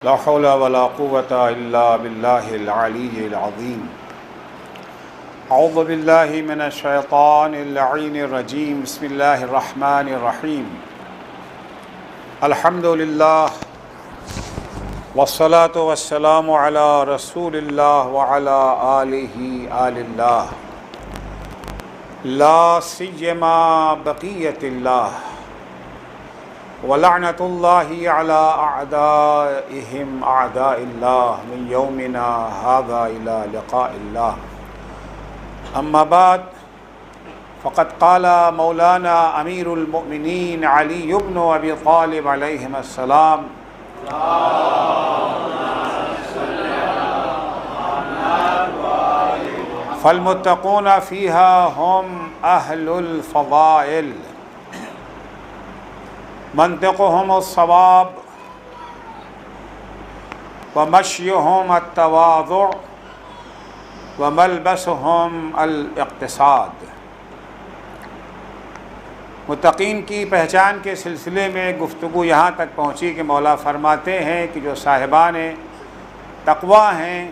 لا حول ولا قوة إلا بالله العلي العظيم. أعوذ بالله من الشيطان اللعين الرجيم. بسم الله الرحمن الرحيم. الحمد لله والصلاة والسلام على رسول الله وعلى آل الله لا سيما بقية الله ولعنة الله على أعدائهم أعداء الله من يومنا هذا إلى لقاء الله. أما بعد فقد قال مولانا أمير المؤمنين علي بن أبي طالب عليهم السلام: فالمتقون فيها هم أهل الفضائل منطقهم الصواب ومشيهم التواضع وملبسهم الاقتصاد. متقین کی پہچان کے سلسلے میں گفتگو یہاں تک پہنچی کہ مولا فرماتے ہیں کہ جو صاحبان تقوی ہیں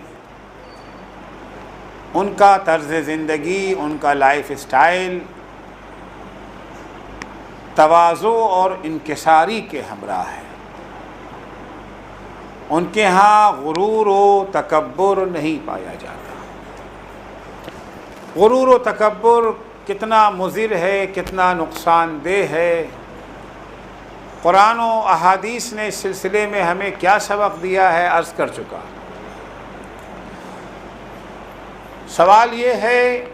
ان کا طرز زندگی، ان کا لائف اسٹائل تواضع اور انکساری کے ہمراہ ہے. ان کے ہاں غرور و تکبر نہیں پایا جاتا. غرور و تکبر کتنا مضر ہے، کتنا نقصان دہ ہے. قرآن و احادیث نے اس سلسلے میں ہمیں کیا سبق دیا ہے عرض کر چکا. سوال یہ ہے،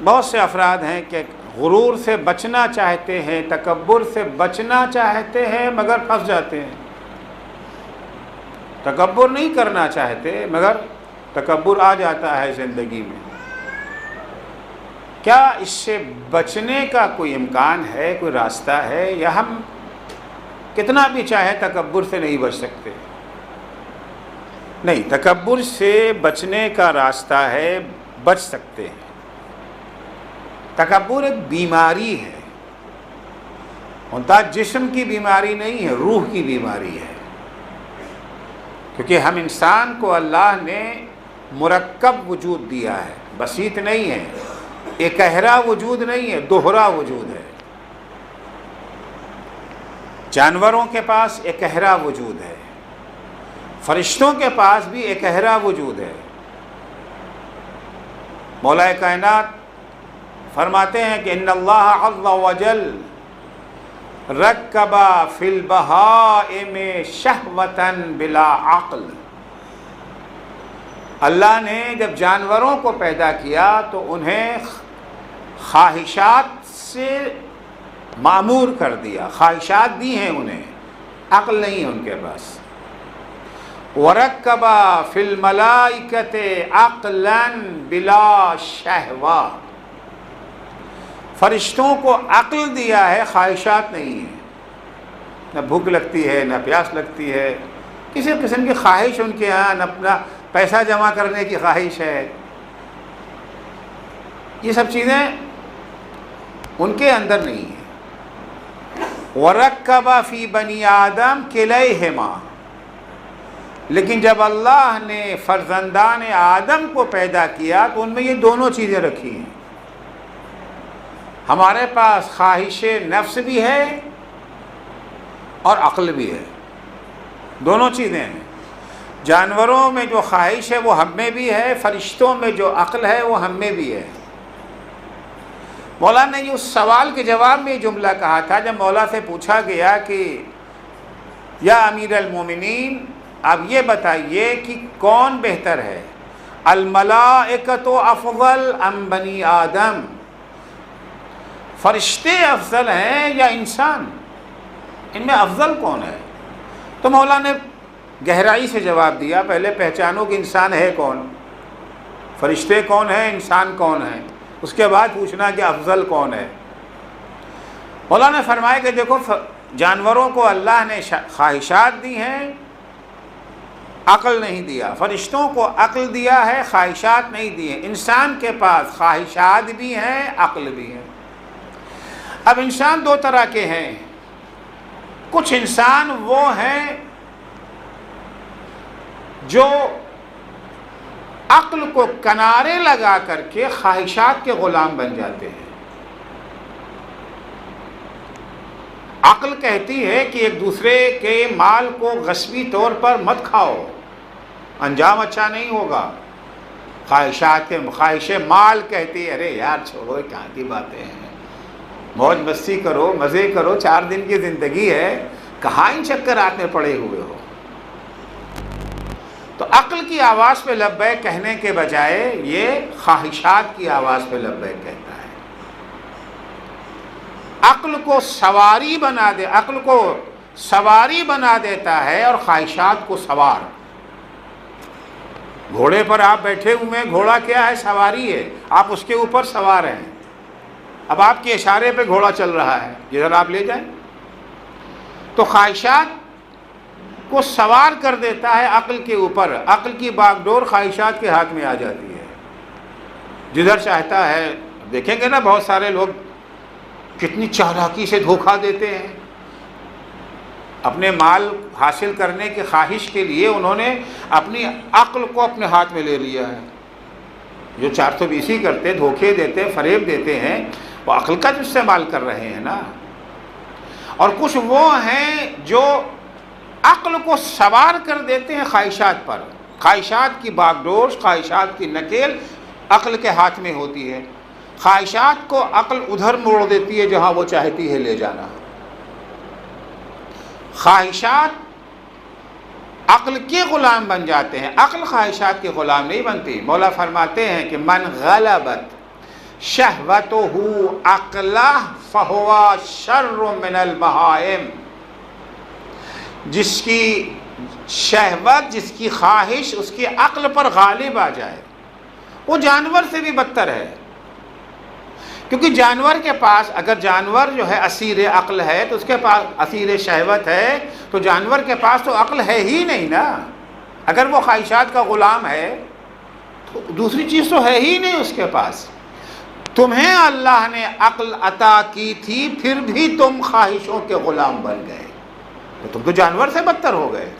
بہت سے افراد ہیں کہ غرور سے بچنا چاہتے ہیں، تکبر سے بچنا چاہتے ہیں مگر پھنس جاتے ہیں. تکبر نہیں کرنا چاہتے مگر تکبر آ جاتا ہے زندگی میں. کیا اس سے بچنے کا کوئی امکان ہے، کوئی راستہ ہے، یا ہم کتنا بھی چاہے تکبر سے نہیں بچ سکتے؟ نہیں، تکبر سے بچنے کا راستہ ہے، بچ سکتے ہیں. تکبر ایک بیماری ہے، منتہا جسم کی بیماری نہیں ہے، روح کی بیماری ہے. کیونکہ ہم انسان کو اللہ نے مرکب وجود دیا ہے، بسیط نہیں ہے، اکہرا وجود نہیں ہے، دوہرا وجود ہے. جانوروں کے پاس اکہرا وجود ہے، فرشتوں کے پاس بھی اکہرا وجود ہے. مولا کائنات فرماتے ہیں کہ ان اللہ عز وجل رکب فی البہائم شہوۃ بلا عقل. اللہ نے جب جانوروں کو پیدا کیا تو انہیں خواہشات سے معمور کر دیا، خواہشات دی ہیں انہیں، عقل نہیں ہے ان کے پاس. وَرَكَّبَ فِي الْمَلَائِكَةِ عَقْلًا بِلَا شَهْوَةٍ. فرشتوں کو عقل دیا ہے، خواہشات نہیں ہیں. نہ بھوک لگتی ہے، نہ پیاس لگتی ہے، کسی قسم کی خواہش ان کے ہاں، نہ اپنا پیسہ جمع کرنے کی خواہش ہے. یہ سب چیزیں ان کے اندر نہیں ہیں. وَرَكَّبَ فِي بَنِي آدَمَ كِلَيْهِمَا. لیکن جب اللہ نے فرزندان آدم کو پیدا کیا تو ان میں یہ دونوں چیزیں رکھی ہیں. ہمارے پاس خواہش نفس بھی ہے اور عقل بھی ہے، دونوں چیزیں ہیں. جانوروں میں جو خواہش ہے وہ ہم میں بھی ہے، فرشتوں میں جو عقل ہے وہ ہم میں بھی ہے. مولا نے اس سوال کے جواب میں یہ جملہ کہا تھا جب مولا سے پوچھا گیا کہ یا امیر المومنین، اب یہ بتائیے کہ کون بہتر ہے، الملائکۃ افضل ام بنی آدم؟ فرشتے افضل ہیں یا انسان؟ ان میں افضل کون ہے؟ تو مولا نے گہرائی سے جواب دیا، پہلے پہچانو کہ انسان ہے کون، فرشتے کون ہیں، انسان کون ہے، اس کے بعد پوچھنا کہ افضل کون ہے. مولا نے فرمایا کہ دیکھو، جانوروں کو اللہ نے خواہشات دی ہیں، عقل نہیں دیا. فرشتوں کو عقل دیا ہے، خواہشات نہیں دی ہیں. انسان کے پاس خواہشات بھی ہیں، عقل بھی ہے. اب انسان دو طرح کے ہیں. کچھ انسان وہ ہیں جو عقل کو کنارے لگا کر کے خواہشات کے غلام بن جاتے ہیں۔ عقل کہتی ہے کہ ایک دوسرے کے مال کو غصبی طور پر مت کھاؤ، انجام اچھا نہیں ہوگا۔ خواہش مال کہتی ہے ارے یار چھوڑو، کہاں کی باتیں ہیں، موج مستی کرو، مزے کرو، 4 دن کی زندگی ہے، کہاں ان چکرات میں پڑے ہوئے ہو۔ تو عقل کی آواز پہ لبیک کہنے کے بجائے یہ خواہشات کی آواز پہ لبیک کہتا ہے۔ عقل کو سواری بنا دیتا ہے اور خواہشات کو سوار۔ گھوڑے پر آپ بیٹھے ہوئے ہیں، گھوڑا کیا ہے؟ سواری ہے، آپ اس کے اوپر سوار ہیں۔ اب آپ کے اشارے پہ گھوڑا چل رہا ہے، جدھر آپ لے جائیں۔ تو خواہشات کو سوار کر دیتا ہے عقل کے اوپر، عقل کی باغ ڈور خواہشات کے ہاتھ میں آ جاتی ہے، جدھر چاہتا ہے۔ دیکھیں گے نا بہت سارے لوگ کتنی چالاکی سے دھوکہ دیتے ہیں، اپنے مال حاصل کرنے کی خواہش کے لیے انہوں نے اپنی عقل کو اپنے ہاتھ میں لے لیا ہے۔ جو 420 کرتے، دھوکے دیتے، فریب دیتے ہیں، وہ عقل کا استعمال کر رہے ہیں نا۔ اور کچھ وہ ہیں جو عقل کو سوار کر دیتے ہیں خواہشات پر، خواہشات کی باغ ڈور، خواہشات کی نکیل عقل کے ہاتھ میں ہوتی ہے۔ خواہشات کو عقل ادھر موڑ دیتی ہے جہاں وہ چاہتی ہے لے جانا۔ خواہشات عقل کے غلام بن جاتے ہیں، عقل خواہشات کے غلام نہیں بنتی۔ مولا فرماتے ہیں کہ من غلبت شہوتہ عقلہ فہو شر من البہائم، جس کی شہوت، جس کی خواہش اس کی عقل پر غالب آ جائے، وہ جانور سے بھی بدتر ہے۔ کیونکہ جانور کے پاس، اگر جانور جو ہے اسیر عقل ہے تو اس کے پاس اسیر شہوت ہے، تو جانور کے پاس تو عقل ہے ہی نہیں نا۔ اگر وہ خواہشات کا غلام ہے تو دوسری چیز تو ہے ہی نہیں اس کے پاس۔ تمہیں اللہ نے عقل عطا کی تھی، پھر بھی تم خواہشوں کے غلام بن گئے، تو تم تو جانور سے بدتر ہو گئے۔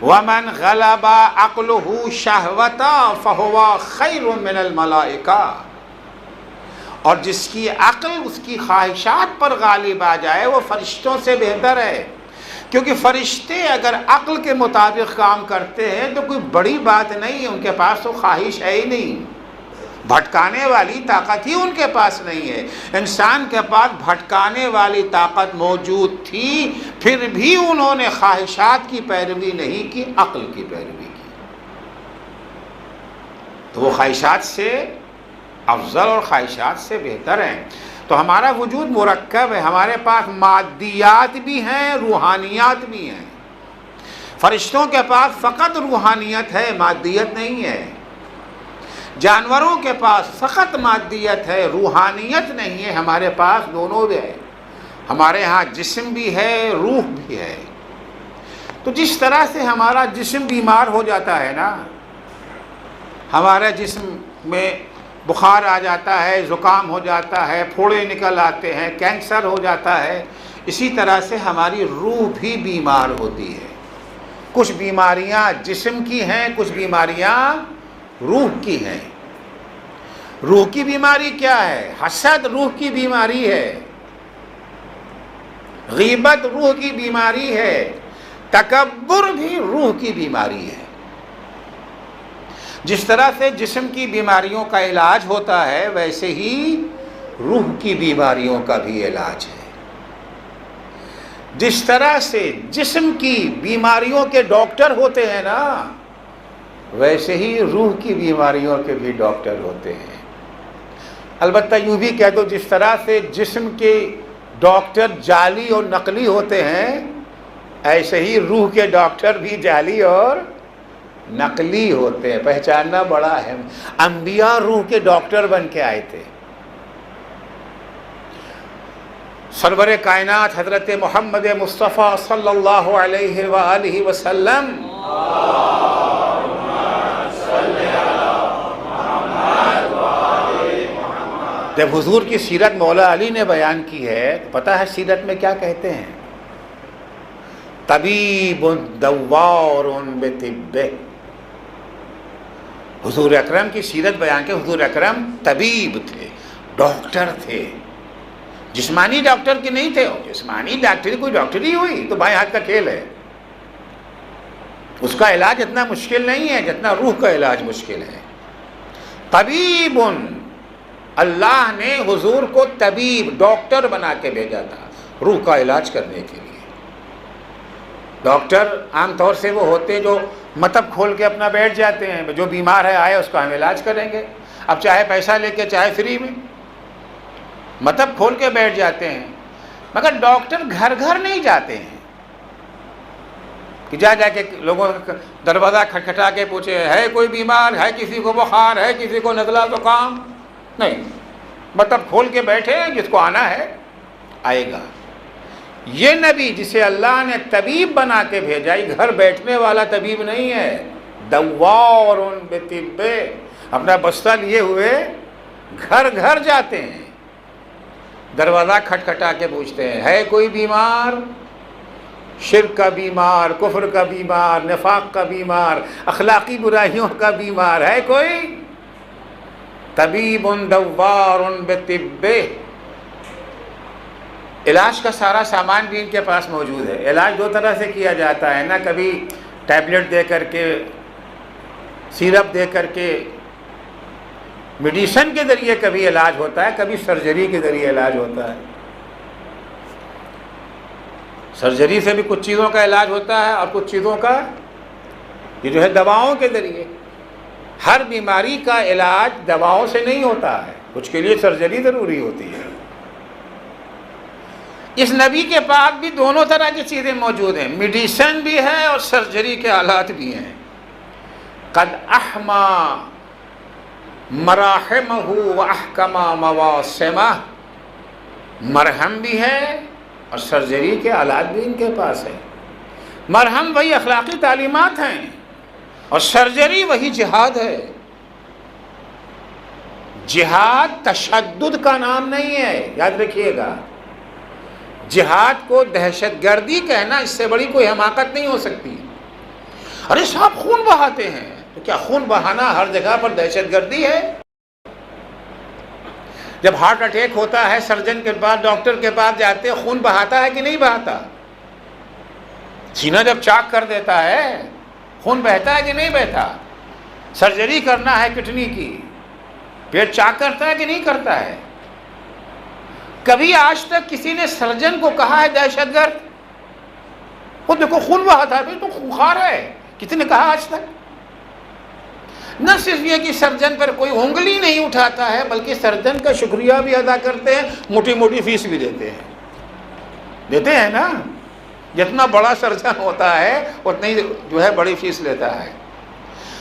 وَمَنْ غَلَبَ عَقْلُهُ شَهْوَةً فَهُوَ خَيْرٌ مِّنَ الْمَلَائِكَةِ، اور جس کی عقل اس کی خواہشات پر غالب آ جائے وہ فرشتوں سے بہتر ہے۔ کیونکہ فرشتے اگر عقل کے مطابق کام کرتے ہیں تو کوئی بڑی بات نہیں ہے، ان کے پاس تو خواہش ہے ہی نہیں، بھٹکانے والی طاقت ہی ان کے پاس نہیں ہے۔ انسان کے پاس بھٹکانے والی طاقت موجود تھی، پھر بھی انہوں نے خواہشات کی پیروی نہیں کی، عقل کی پیروی کی، تو وہ خواہشات سے افضل اور خواہشات سے بہتر ہیں۔ تو ہمارا وجود مرکب ہے، ہمارے پاس مادیات بھی ہیں، روحانیات بھی ہیں۔ فرشتوں کے پاس فقط روحانیت ہے، مادیت نہیں ہے۔ جانوروں کے پاس فقط مادیت ہے، روحانیت نہیں ہے۔ ہمارے پاس دونوں بھی ہے، ہمارے ہاں جسم بھی ہے، روح بھی ہے۔ تو جس طرح سے ہمارا جسم بیمار ہو جاتا ہے نا، ہمارے جسم میں بخار آ جاتا ہے، زکام ہو جاتا ہے، پھوڑے نکل آتے ہیں، کینسر ہو جاتا ہے، اسی طرح سے ہماری روح بھی بیمار ہوتی ہے۔ کچھ بیماریاں جسم کی ہیں، کچھ بیماریاں روح کی ہیں۔ روح کی بیماری کیا ہے؟ حسد روح کی بیماری ہے، غیبت روح کی بیماری ہے، تکبر بھی روح کی بیماری ہے۔ جس طرح سے جسم کی بیماریوں کا علاج ہوتا ہے، ویسے ہی روح کی بیماریوں کا بھی علاج ہے۔ جس طرح سے جسم کی بیماریوں کے ڈاکٹر ہوتے ہیں نا، ویسے ہی روح کی بیماریوں کے بھی ڈاکٹر ہوتے ہیں۔ البتہ یوں بھی کہہ دو، جس طرح سے جسم کے ڈاکٹر جعلی اور نقلی ہوتے ہیں، ایسے ہی روح کے ڈاکٹر بھی جعلی اور نقلی ہوتے ہیں۔ پہچاننا بڑا اہم۔ انبیاء روح کے ڈاکٹر بن کے آئے تھے۔ سرور کائنات حضرت محمد مصطفیٰ صلی اللہ علیہ وآلہ وسلم جب حضور کی سیرت مولا علی نے بیان کی ہے، تو پتہ ہے سیرت میں کیا کہتے ہیں؟ طبیب دوار بطبہ. حضور اکرم کی سیرت بیان کے حضور اکرم طبیب تھے، ڈاکٹر تھے. جسمانی ڈاکٹر کے نہیں تھے. جسمانی ڈاکٹری کوئی ڈاکٹری ہوئی تو بائیں ہاتھ کا کھیل ہے. اس کا علاج اتنا مشکل نہیں ہے جتنا روح کا علاج مشکل ہے. طبیب، اللہ نے حضور کو طبیب ڈاکٹر بنا کے بھیجا تھا روح کا علاج کرنے کے لیے. ڈاکٹر عام طور سے وہ ہوتے جو مطب کھول کے اپنا بیٹھ جاتے ہیں، جو بیمار ہے آئے اس کا ہم علاج کریں گے، اب چاہے پیسہ لے کے چاہے فری میں، مطب کھول کے بیٹھ جاتے ہیں. مگر ڈاکٹر گھر گھر نہیں جاتے ہیں کہ جا کے لوگوں کا دروازہ کھٹکھٹا کے پوچھے ہے کوئی بیمار ہے، کسی کو بخار ہے، کسی کو نزلہ زکام. نہیں، مطلب کھول کے بیٹھے، جس کو آنا ہے آئے گا. یہ نبی جسے اللہ نے طبیب بنا کے بھیجا، یہ گھر بیٹھنے والا طبیب نہیں ہے. دوار بطب، اپنا بستہ لیے ہوئے گھر گھر جاتے ہیں، دروازہ کھٹکھٹا کے پوچھتے ہیں ہے کوئی بیمار، شرک کا بیمار، کفر کا بیمار، نفاق کا بیمار، اخلاقی برائیوں کا بیمار ہے کوئی؟ طبیب دوار بطب. علاج کا سارا سامان بھی ان کے پاس موجود ہے. علاج دو طرح سے کیا جاتا ہے نا، کبھی ٹیبلٹ دے کر کے، سیرپ دے کر کے، میڈیسن کے ذریعے کبھی علاج ہوتا ہے، کبھی سرجری کے ذریعے علاج ہوتا ہے. سرجری سے بھی کچھ چیزوں کا علاج ہوتا ہے اور کچھ چیزوں کا یہ جو ہے دواؤں کے ذریعے. ہر بیماری کا علاج دواؤں سے نہیں ہوتا ہے، کچھ کے لیے سرجری ضروری ہوتی ہے. اس نبی کے پاس بھی دونوں طرح کی چیزیں موجود ہیں، میڈیسن بھی ہے اور سرجری کے آلات بھی ہیں. قد احما مراحمہ واحکم مواسمہ، مرہم بھی ہے اور سرجری کے آلات بھی ان کے پاس ہے. مرہم وہی اخلاقی تعلیمات ہیں اور سرجری وہی جہاد ہے. جہاد تشدد کا نام نہیں ہے، یاد رکھیے گا. جہاد کو دہشت گردی کہنا، اس سے بڑی کوئی حماقت نہیں ہو سکتی. ارے صاحب خون بہاتے ہیں، تو کیا خون بہانا ہر جگہ پر دہشت گردی ہے؟ جب ہارٹ اٹیک ہوتا ہے سرجن کے پاس، ڈاکٹر کے پاس جاتے ہیں، خون بہاتا ہے کہ نہیں بہاتا؟ سینہ جب چاک کر دیتا ہے خون بہتا ہے کہ نہیں بہتا؟ سرجری کرنا ہے کڈنی کی، پیٹ چاک کرتا ہے کہ نہیں کرتا ہے؟ کبھی آج تک کسی نے سرجن کو کہا ہے دہشت گرد؟ وہ دیکھو خون بہاتا ہے تو خونخوار ہے، کسی نے کہا آج تک؟ نہ صرف یہ کہ سرجن پر کوئی انگلی نہیں اٹھاتا ہے، بلکہ سرجن کا شکریہ بھی ادا کرتے ہیں، موٹی موٹی فیس بھی دیتے ہیں نا. جتنا بڑا سرجن ہوتا ہے اتنی جو ہے بڑی فیس لیتا ہے.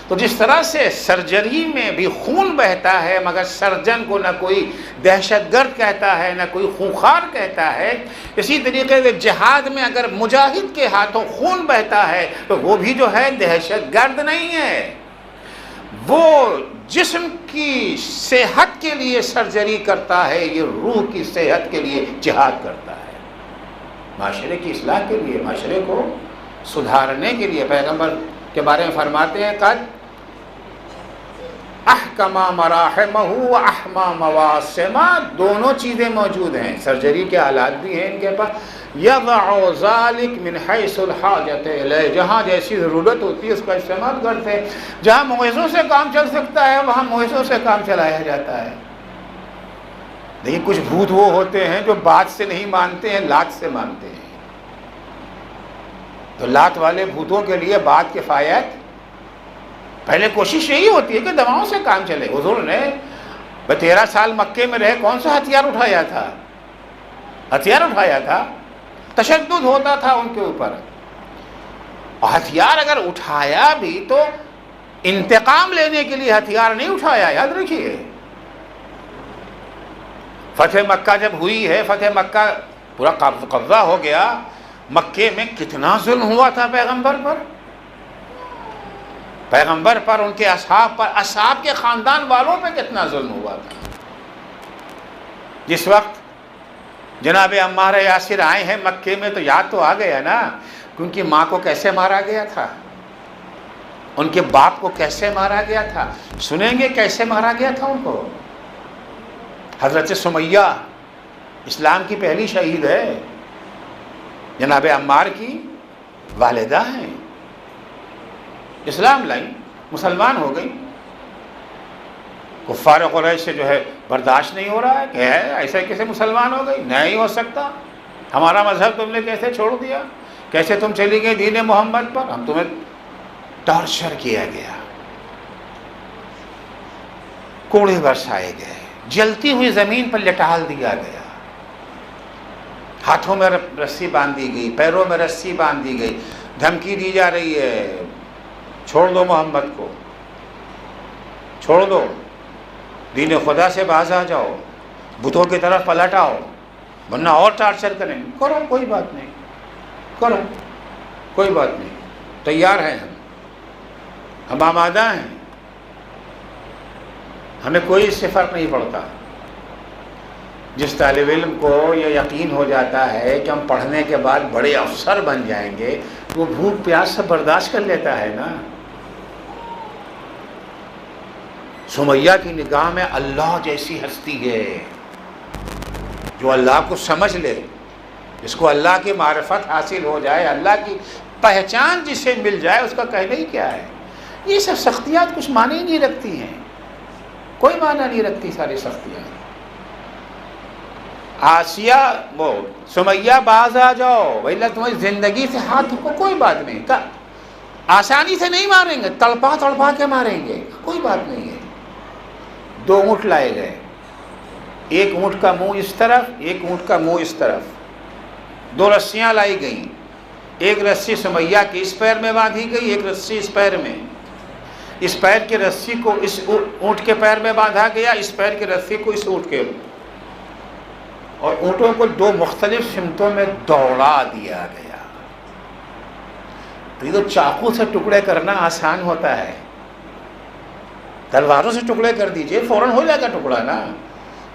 تو جس طرح سے سرجری میں بھی خون بہتا ہے مگر سرجن کو نہ کوئی دہشت گرد کہتا ہے نہ کوئی خونخوار کہتا ہے، اسی طریقے سے جہاد میں اگر مجاہد کے ہاتھوں خون بہتا ہے تو وہ بھی جو ہے دہشت گرد نہیں ہے. وہ جسم کی صحت کے لیے سرجری کرتا ہے، یہ روح کی صحت کے لیے جہاد کرتا ہے، معاشرے کی اصلاح کے لیے، معاشرے کو سدھارنے کے لیے. پیغمبر کے بارے میں فرماتے ہیں قد احکم مراحمہ واحما مواسمہ، دونوں چیزیں موجود ہیں، سرجری کے آلات بھی ہیں ان کے پاس. یضع ذلک من حیث الحاجۃ الیہ، جہاں جیسی ضرورت ہوتی ہے اس کا استعمال کرتے ہیں. جہاں معجزوں سے کام چل سکتا ہے وہاں معجزوں سے کام چلایا جاتا ہے. لیکن کچھ بھوت وہ ہوتے ہیں جو بات سے نہیں مانتے ہیں، لات سے مانتے ہیں. تو لات والے بھوتوں کے لیے بات کفایت، پہلے کوشش یہی ہوتی ہے کہ دواؤں سے کام چلے. حضور نے 13 سال مکے میں رہے، کون سا ہتھیار اٹھایا تھا؟ ہتھیار اٹھایا تھا؟ تشدد ہوتا تھا ان کے اوپر. اور ہتھیار اگر اٹھایا بھی تو انتقام لینے کے لیے ہتھیار نہیں اٹھایا، یاد رکھیے. فتح مکہ جب ہوئی ہے، فتح مکہ پورا قبضہ ہو گیا، مکے میں کتنا ظلم ہوا تھا پیغمبر پر، ان کے اصحاب پر، اصحاب کے خاندان والوں پہ کتنا ظلم ہوا تھا. جس وقت جناب عمار یاسر آئے ہیں مکے میں تو یاد تو آ گیا نا، کہ ان کی ماں کو کیسے مارا گیا تھا، ان کے باپ کو کیسے مارا گیا تھا. سنیں گے کیسے مارا گیا تھا ان کو. حضرت سمیہ اسلام کی پہلی شہید ہے، جناب عمار کی والدہ ہیں. اسلام لائی، مسلمان ہو گئی. کفار قریش سے جو ہے برداشت نہیں ہو رہا ہے کہ ایسے کیسے مسلمان ہو گئی، نہیں ہو سکتا، ہمارا مذہب تم نے کیسے چھوڑ دیا، کیسے تم چلی گئی دین محمد پر، ہم تمہیں ٹارچر کیا گیا، کوڑے برسائے گئے، جلتی ہوئی زمین پر لٹال دیا گیا، ہاتھوں میں رسی باندھ دی گئی، پیروں میں رسی باندھ دی گئی، دھمکی دی جا رہی ہے چھوڑ دو محمد کو، چھوڑ دو، دین خدا سے باز آ جاؤ، بتوں کی طرف پلٹ آؤ، ورنہ اور ٹارچر کریں. کرو کوئی بات نہیں، کرو کوئی بات نہیں، تیار ہیں ہم آمادہ ہیں، ہمیں کوئی اس سے فرق نہیں پڑتا. جس طالب علم کو یہ یقین ہو جاتا ہے کہ ہم پڑھنے کے بعد بڑے افسر بن جائیں گے، وہ بھوک پیاس سے برداشت کر لیتا ہے نا. سمیہ کی نگاہ میں اللہ جیسی ہستی ہے، جو اللہ کو سمجھ لے، جس کو اللہ کی معرفت حاصل ہو جائے، اللہ کی پہچان جسے مل جائے، اس کا کہنا ہی کیا ہے. یہ سب سختیات کچھ معنی ہی نہیں رکھتی ہیں، کوئی معنی نہیں رکھتی ساری سختیاں. آسیہ وہ سمیہ باز آ جاؤ، ویلا تمہاری زندگی سے ہاتھ کو کوئی بات نہیں، آسانی سے نہیں ماریں گے، تڑپا تڑپا کے ماریں گے، کوئی بات نہیں ہے. 2 اونٹ لائے گئے، ایک اونٹ کا منہ اس طرف، ایک اونٹ کا منہ اس طرف. 2 رسیاں لائی گئیں، ایک رسی سمیہ کی اس پیر میں باندھی گئی، ایک رسی اس پیر میں. اس پیر کی رسی کو اس اونٹ کے پیر میں باندھا گیا، اس پیر کی رسی کو اس اونٹ کے، اور اونٹوں کو 2 مختلف سمتوں میں دوڑا دیا گیا. یہ تو چاقو سے ٹکڑے کرنا آسان ہوتا ہے، تلواروں سے ٹکڑے کر دیجئے فوراً ہو جائے گا ٹکڑا نا.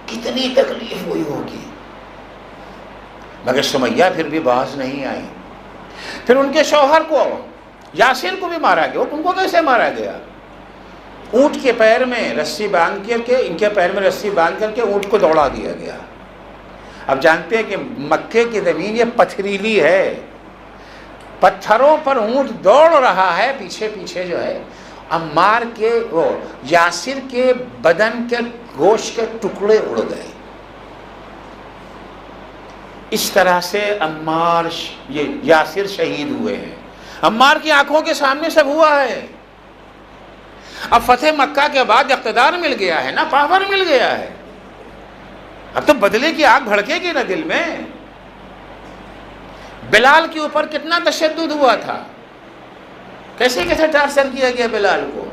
کتنی تکلیف ہوئی ہوگی، مگر سمیہ پھر بھی باز نہیں آئی. پھر ان کے شوہر کو، یاسر کو بھی مارا گیا. ان کو کیسے مارا گیا؟ اونٹ کے پیر میں رسی باندھ کر کے، ان کے پیر میں رسی باندھ کر کے اونٹ کو دوڑا دیا گیا. اب جانتے ہیں کہ مکے کی زمین یہ پتھریلی ہے، پتھروں پر اونٹ دوڑ رہا ہے، پیچھے پیچھے جو ہے عمار کے وہ یاسر کے بدن کے گوشت کے ٹکڑے اڑ گئے. اس طرح سے عمار یہ یاسر شہید ہوئے ہیں. عمار کی آنکھوں کے سامنے سب ہوا ہے. اب فتح مکہ کے بعد اقتدار مل گیا ہے نا، پاور مل گیا ہے، اب تو بدلے کی آگ بھڑکے گی نا دل میں. بلال کے اوپر کتنا تشدد ہوا تھا، کیسے کیسے ٹارچر کیا گیا بلال کو.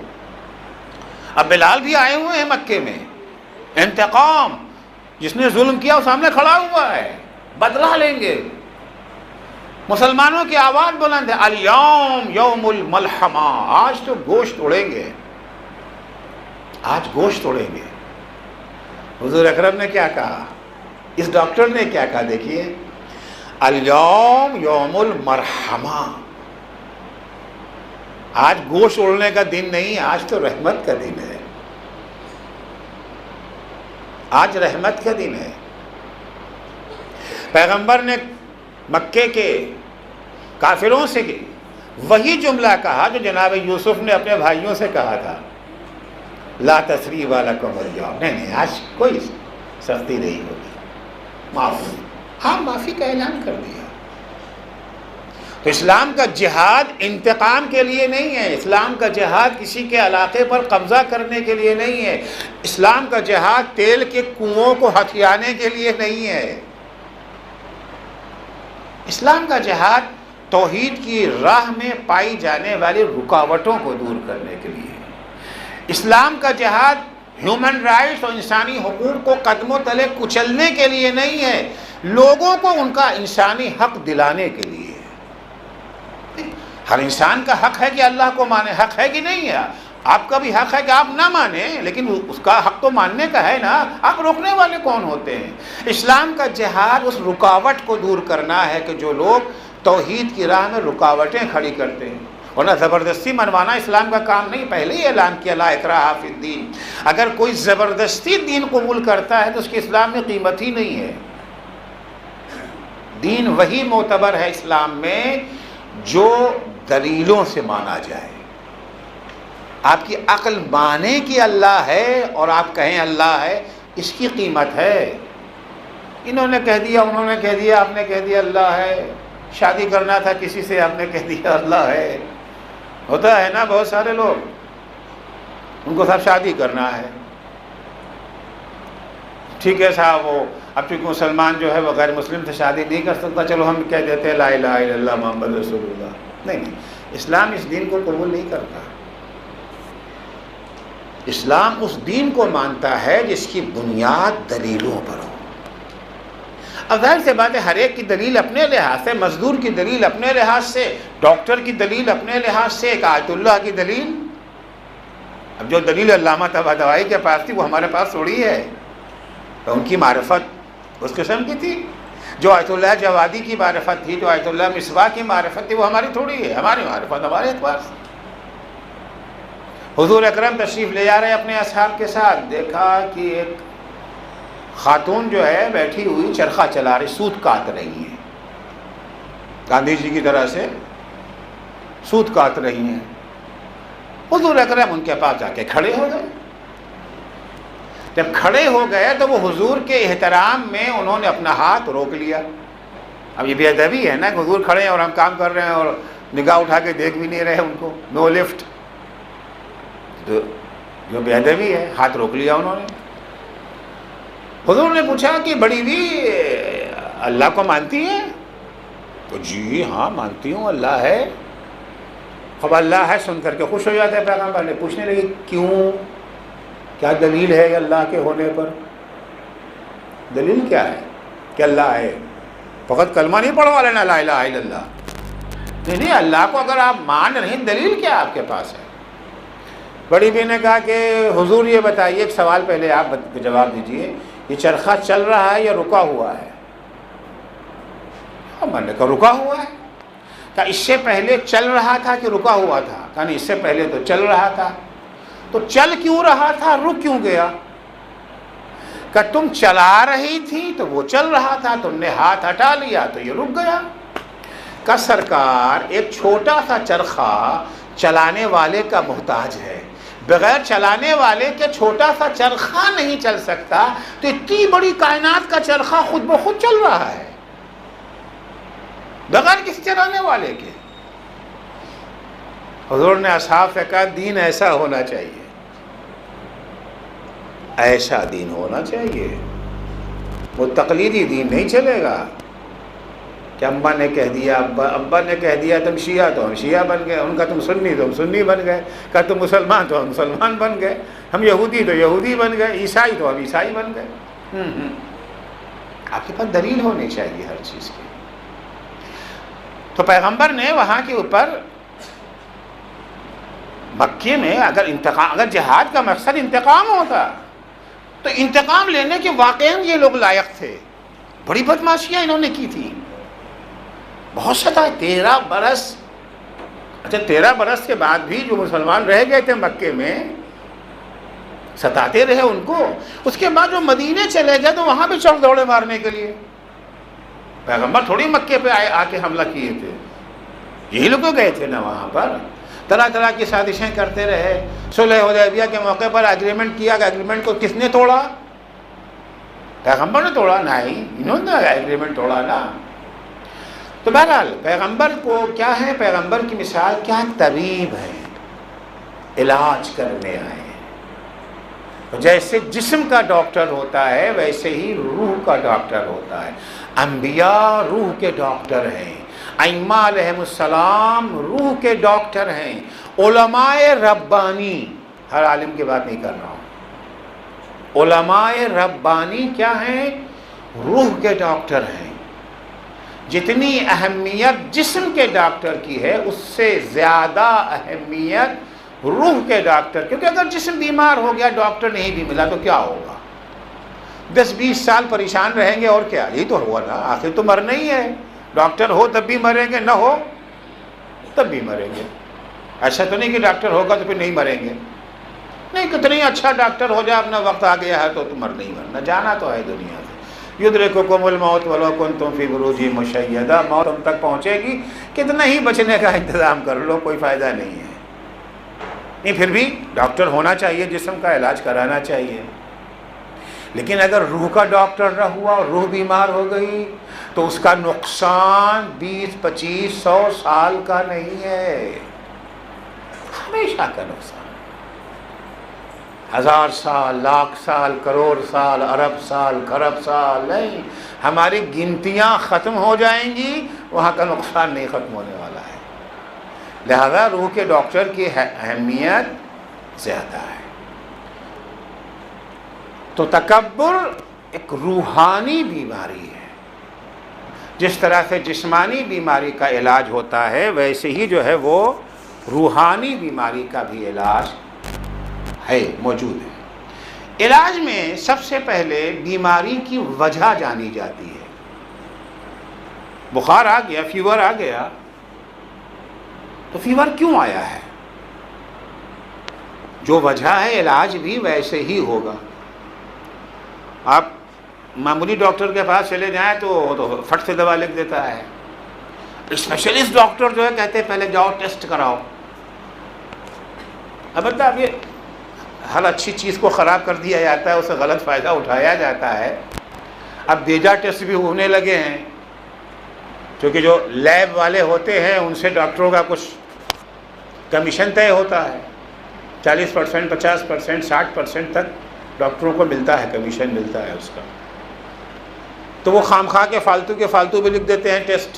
اب بلال بھی آئے ہوئے ہیں مکے میں، انتقام، جس نے ظلم کیا وہ سامنے کھڑا ہوا ہے، بدلہ لیں گے. مسلمانوں کی آواز بلند ہے، الیوم یوم الملحمہ، آج تو گوشت اڑیں گے، آج گوشت اڑیں گے. حضور اکرم نے کیا کہا، اس ڈاکٹر نے کیا کہا دیکھیے، الیوم یوم المرحمہ، آج گوشت اڑنے کا دن نہیں، آج تو رحمت کا دن ہے، آج رحمت کا دن ہے. پیغمبر نے مکے کے کافروں سے وہی جملہ کہا جو جناب یوسف نے اپنے بھائیوں سے کہا تھا، لا تثریب علیکم الیوم، نہیں آج کوئی سختی نہیں ہوگی، معاف. ہاں معافی کا اعلان کر دیا. تو اسلام کا جہاد انتقام کے لیے نہیں ہے، اسلام کا جہاد کسی کے علاقے پر قبضہ کرنے کے لیے نہیں ہے، اسلام کا جہاد تیل کے کنووں کو ہتھیانے کے لیے نہیں ہے. اسلام کا جہاد توحید کی راہ میں پائی جانے والی رکاوٹوں کو دور کرنے کے لیے ہے. اسلام کا جہاد ہیومن رائٹس اور انسانی حقوق کو قدم و تلے کچلنے کے لیے نہیں ہے، لوگوں کو ان کا انسانی حق دلانے کے لیے. ہر انسان کا حق ہے کہ اللہ کو مانے، حق ہے کہ نہیں ہے؟ آپ کا بھی حق ہے کہ آپ نہ مانیں، لیکن اس کا حق تو ماننے کا ہے نا. آپ روکنے والے کون ہوتے ہیں؟ اسلام کا جہاد اس رکاوٹ کو دور کرنا ہے کہ جو لوگ توحید کی راہ میں رکاوٹیں کھڑی کرتے ہیں، ورنہ زبردستی منوانا اسلام کا کام نہیں۔ پہلے ہی اعلان کیا لا اکراہ فی الدین، اگر کوئی زبردستی دین قبول کرتا ہے تو اس کی اسلام میں قیمت ہی نہیں ہے۔ دین وہی معتبر ہے اسلام میں جو دلیلوں سے مانا جائے۔ آپ کی عقل مانے کہ اللہ ہے اور آپ کہیں اللہ ہے، اس کی قیمت ہے۔ انہوں نے کہہ دیا، انہوں نے کہہ دیا، آپ نے کہہ دیا اللہ ہے، شادی کرنا تھا کسی سے، آپ نے کہہ دیا اللہ ہے۔ ہوتا ہے نا بہت سارے لوگ، ان کو صاحب شادی کرنا ہے، ٹھیک ہے صاحب، وہ اب چونکہ مسلمان جو ہے وہ غیر مسلم سے شادی نہیں کر سکتا، چلو ہم کہہ دیتے ہیں لا الہ الا اللہ محمد رسول اللہ۔ نہیں، اسلام اس دین کو قبول نہیں کرتا۔ اسلام اس دین کو مانتا ہے جس کی بنیاد دلیلوں پر ہو۔ اب ظاہر سے بات ہے، ہر ایک کی دلیل اپنے لحاظ سے، مزدور کی دلیل اپنے لحاظ سے، ڈاکٹر کی دلیل اپنے لحاظ سے، ایک آیت اللہ کی دلیل۔ اب جو دلیل علامہ طباطبائی کے پاس تھی وہ ہمارے پاس تھوڑی ہے، تو ان کی معرفت اس قسم کی تھی۔ جو آیت اللہ جوادی کی معرفت تھی، جو آیت اللہ مصباح کی معرفت تھی، وہ ہماری تھوڑی ہے۔ ہماری معرفت ہمارے اعتبار سے۔ حضور اکرم تشریف لے جا رہے اپنے اصحاب کے ساتھ، دیکھا کہ ایک خاتون جو ہے بیٹھی ہوئی چرخہ چلا رہی، سوت کاٹ رہی ہیں، گاندھی جی کی طرح سے سوت کاٹ رہی ہیں۔ حضور اکرم ان کے پاس جا کے کھڑے ہو گئے۔ جب کھڑے ہو گئے تو وہ حضور کے احترام میں انہوں نے اپنا ہاتھ روک لیا۔ اب یہ بے ادبی ہے نا کہ حضور کھڑے ہیں اور ہم کام کر رہے ہیں اور نگاہ اٹھا کے دیکھ بھی نہیں رہے ان کو، نو لفٹ، تو جو بے ادبی ہے، ہاتھ روک لیا انہوں نے۔ حضور نے پوچھا کہ بڑی بھی اللہ کو مانتی ہے؟ تو جی ہاں مانتی ہوں، اللہ ہے۔ اب اللہ ہے سن کر کے خوش ہو جاتے ہیں پیغمبر نے، پوچھنے لگی کیوں، کیا دلیل ہے اللہ کے ہونے پر؟ دلیل کیا ہے کہ اللہ ہے؟ فقط کلمہ نہیں پڑھوا لینا لا الہ الا اللہ، نہیں، اللہ کو اگر آپ مان رہے ہیں دلیل کیا آپ کے پاس ہے؟ بڑی بی نے کہا کہ حضور یہ بتائیے، ایک سوال پہلے آپ جواب دیجئے، یہ چرخہ چل رہا ہے یا رکا ہوا ہے؟ میں نے کہا رکا ہوا ہے۔ کہا اس سے پہلے چل رہا تھا کہ رکا ہوا تھا؟ کہا نہیں، اس سے پہلے تو چل رہا تھا۔ تو چل کیوں رہا تھا، رک کیوں گیا؟ کہ تم چلا رہی تھی تو وہ چل رہا تھا، تم نے ہاتھ ہٹا لیا تو یہ رک گیا۔ کہ سرکار ایک چھوٹا سا چرخہ چلانے والے کا محتاج ہے، بغیر چلانے والے کے چھوٹا سا چرخہ نہیں چل سکتا، تو اتنی بڑی کائنات کا چرخہ خود بخود چل رہا ہے بغیر کسی چلانے والے کے۔ حضور نے اصحاب سے کہا دین ایسا ہونا چاہیے، ایسا دین ہونا چاہیے، وہ تقلیدی دین نہیں چلے گا کہ اماں نے کہہ دیا، ابا نے کہہ دیا تم شیعہ تو ہم شیعہ بن گئے، ان کا تم سنی تو ہم سنی بن گئے، کہ تم مسلمان تو ہم مسلمان بن گئے، ہم یہودی تو یہودی بن گئے، عیسائی تو ہم عیسائی بن گئے۔ آپ کے پاس دلیل ہونی چاہیے ہر چیز کی۔ تو پیغمبر نے وہاں کے اوپر مکے میں اگر جہاد کا مقصد انتقام ہوتا تو انتقام لینے کے واقعاً یہ لوگ لائق تھے۔ بڑی بدماشیاں انہوں نے کی تھی، بہت ستائے 13 برس۔ اچھا 13 برس کے بعد بھی جو مسلمان رہ گئے تھے مکے میں ستاتے رہے ان کو، اس کے بعد جو مدینے چلے گئے تو وہاں بھی چڑھ دوڑے مارنے کے لیے۔ پیغمبر تھوڑی مکے پہ آ کے حملہ کیے تھے، یہی لوگ تو گئے تھے نا وہاں پر، طرح طرح کی سازشیں کرتے رہے۔ صلح حدیبیہ کے موقع پر ایگریمنٹ کیا کہ ایگریمنٹ کو کس نے توڑا؟ پیغمبر نے توڑا؟ نہیں، انہوں نے ایگریمنٹ توڑا نا۔ تو بہرحال پیغمبر کو کیا ہے، پیغمبر کی مثال کیا، طبیب ہے، علاج کرنے آئے ہیں۔ جیسے جسم کا ڈاکٹر ہوتا ہے ویسے ہی روح کا ڈاکٹر ہوتا ہے۔ انبیاء روح کے ڈاکٹر ہیں، ائمہ علیہم السلام روح کے ڈاکٹر ہیں، علماء ربانی، ہر عالم کی بات نہیں کر رہا ہوں، علماء ربانی کیا ہیں، روح کے ڈاکٹر ہیں۔ جتنی اہمیت جسم کے ڈاکٹر کی ہے اس سے زیادہ اہمیت روح کے ڈاکٹر، کیونکہ اگر جسم بیمار ہو گیا ڈاکٹر نہیں بھی ملا تو کیا ہوگا؟ 10-20 سال پریشان رہیں گے اور کیا، یہی تو ہوا نا، آخر تو مرنا ہی ہے۔ ڈاکٹر ہو تب بھی مریں گے، نہ ہو تب بھی مریں گے. ایسا تو نہیں کہ ڈاکٹر ہوگا تو پھر نہیں مریں گے. نہیں، کتنی اچھا ڈاکٹر ہو جائے، اپنا وقت آ گیا ہے تو تم نہیں مرنا، جانا تو ہے دنیا سے. یدرککم الموت ولو کنتم فی بروج مشیدہ، موت تم تک پہنچے گی، کتنا ہی بچنے کا انتظام کر لو کوئی فائدہ نہیں ہے. نہیں، پھر بھی ڈاکٹر ہونا چاہیے، جسم کا علاج کرانا چاہیے. لیکن اگر روح کا ڈاکٹر نہ ہوا اور روح بیمار ہو گئی تو اس کا نقصان 20-25-100 سال کا نہیں ہے، ہمیشہ کا نقصان. 1000 سال، لاکھ سال، کروڑ سال، ارب سال، خرب سال نہیں، ہماری گنتیاں ختم ہو جائیں گی، وہاں کا نقصان نہیں ختم ہونے والا ہے. لہذا روح کے ڈاکٹر کی اہمیت زیادہ ہے. تو تکبر ایک روحانی بیماری ہے. جس طرح سے جسمانی بیماری کا علاج ہوتا ہے، ویسے ہی جو ہے وہ روحانی بیماری کا بھی علاج ہے، موجود ہے. علاج میں سب سے پہلے بیماری کی وجہ جانی جاتی ہے. بخار آ گیا، فیور آ گیا، تو فیور کیوں آیا ہے؟ جو وجہ ہے علاج بھی ویسے ہی ہوگا. آپ معمولی ڈاکٹر کے پاس چلے جائیں تو فٹ سے دوا لکھ دیتا ہے. اسپیشلسٹ ڈاکٹر جو ہے کہتے ہیں پہلے جاؤ ٹیسٹ کراؤ. البتہ اب یہ ہر اچھی چیز کو خراب کر دیا جاتا ہے، اسے غلط فائدہ اٹھایا جاتا ہے. اب بیجا ٹیسٹ بھی ہونے لگے ہیں، کیونکہ جو لیب والے ہوتے ہیں ان سے ڈاکٹروں کا کچھ کمیشن طے ہوتا ہے. 40%، 50%، 60% تک ڈاکٹروں کو ملتا ہے، کمیشن ملتا ہے اس کا. تو وہ خام خواہ کے فالتو بھی لکھ دیتے ہیں ٹیسٹ.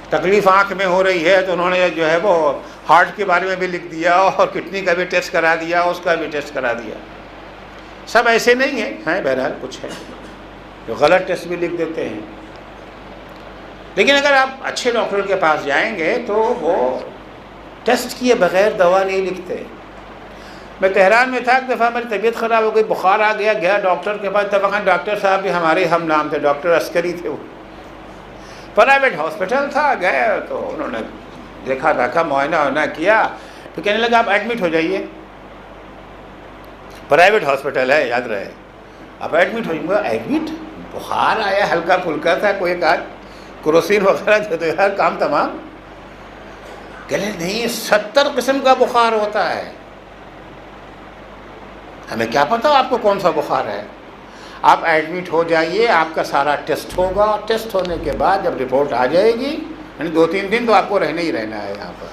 تکلیف آنکھ میں ہو رہی ہے تو انہوں نے جو ہے وہ ہارٹ کے بارے میں بھی لکھ دیا اور کڈنی کا بھی ٹیسٹ کرا دیا، اس کا بھی ٹیسٹ کرا دیا. سب ایسے نہیں ہیں، بہرحال کچھ ہے جو غلط ٹیسٹ بھی لکھ دیتے ہیں. لیکن اگر آپ اچھے ڈاکٹر کے پاس جائیں گے تو وہ ٹیسٹ کیے بغیر دوا نہیں لکھتے. میں تہران میں تھا، ایک دفعہ میری طبیعت خراب ہو گئی، بخار آ گیا ڈاکٹر کے پاس. اتفاقاً ڈاکٹر صاحب بھی ہمارے ہم نام تھے، ڈاکٹر عسکری تھے. وہ پرائیویٹ ہاسپٹل تھا. گئے تو انہوں نے دیکھا معائنہ کیا تو کہنے لگا آپ ایڈمٹ ہو جائیے. پرائیویٹ ہاسپٹل ہے، یاد رہے. آپ ایڈمٹ ہو جائیے. ایڈمٹ؟ بخار آیا ہلکا پھلکا تھا، کوئی ایک آدھ کروسین وغیرہ دے دو یار، کام تمام. کہنے نہیں، 70 قسم کا بخار ہوتا ہے. ہمیں کیا پتا آپ کو کون سا بخار ہے. آپ ایڈمٹ ہو جائیے، آپ کا سارا ٹیسٹ ہوگا. ٹیسٹ ہونے کے بعد جب رپورٹ آ جائے گی، یعنی 2-3 دن تو آپ کو رہنا ہی رہنا ہے یہاں پر،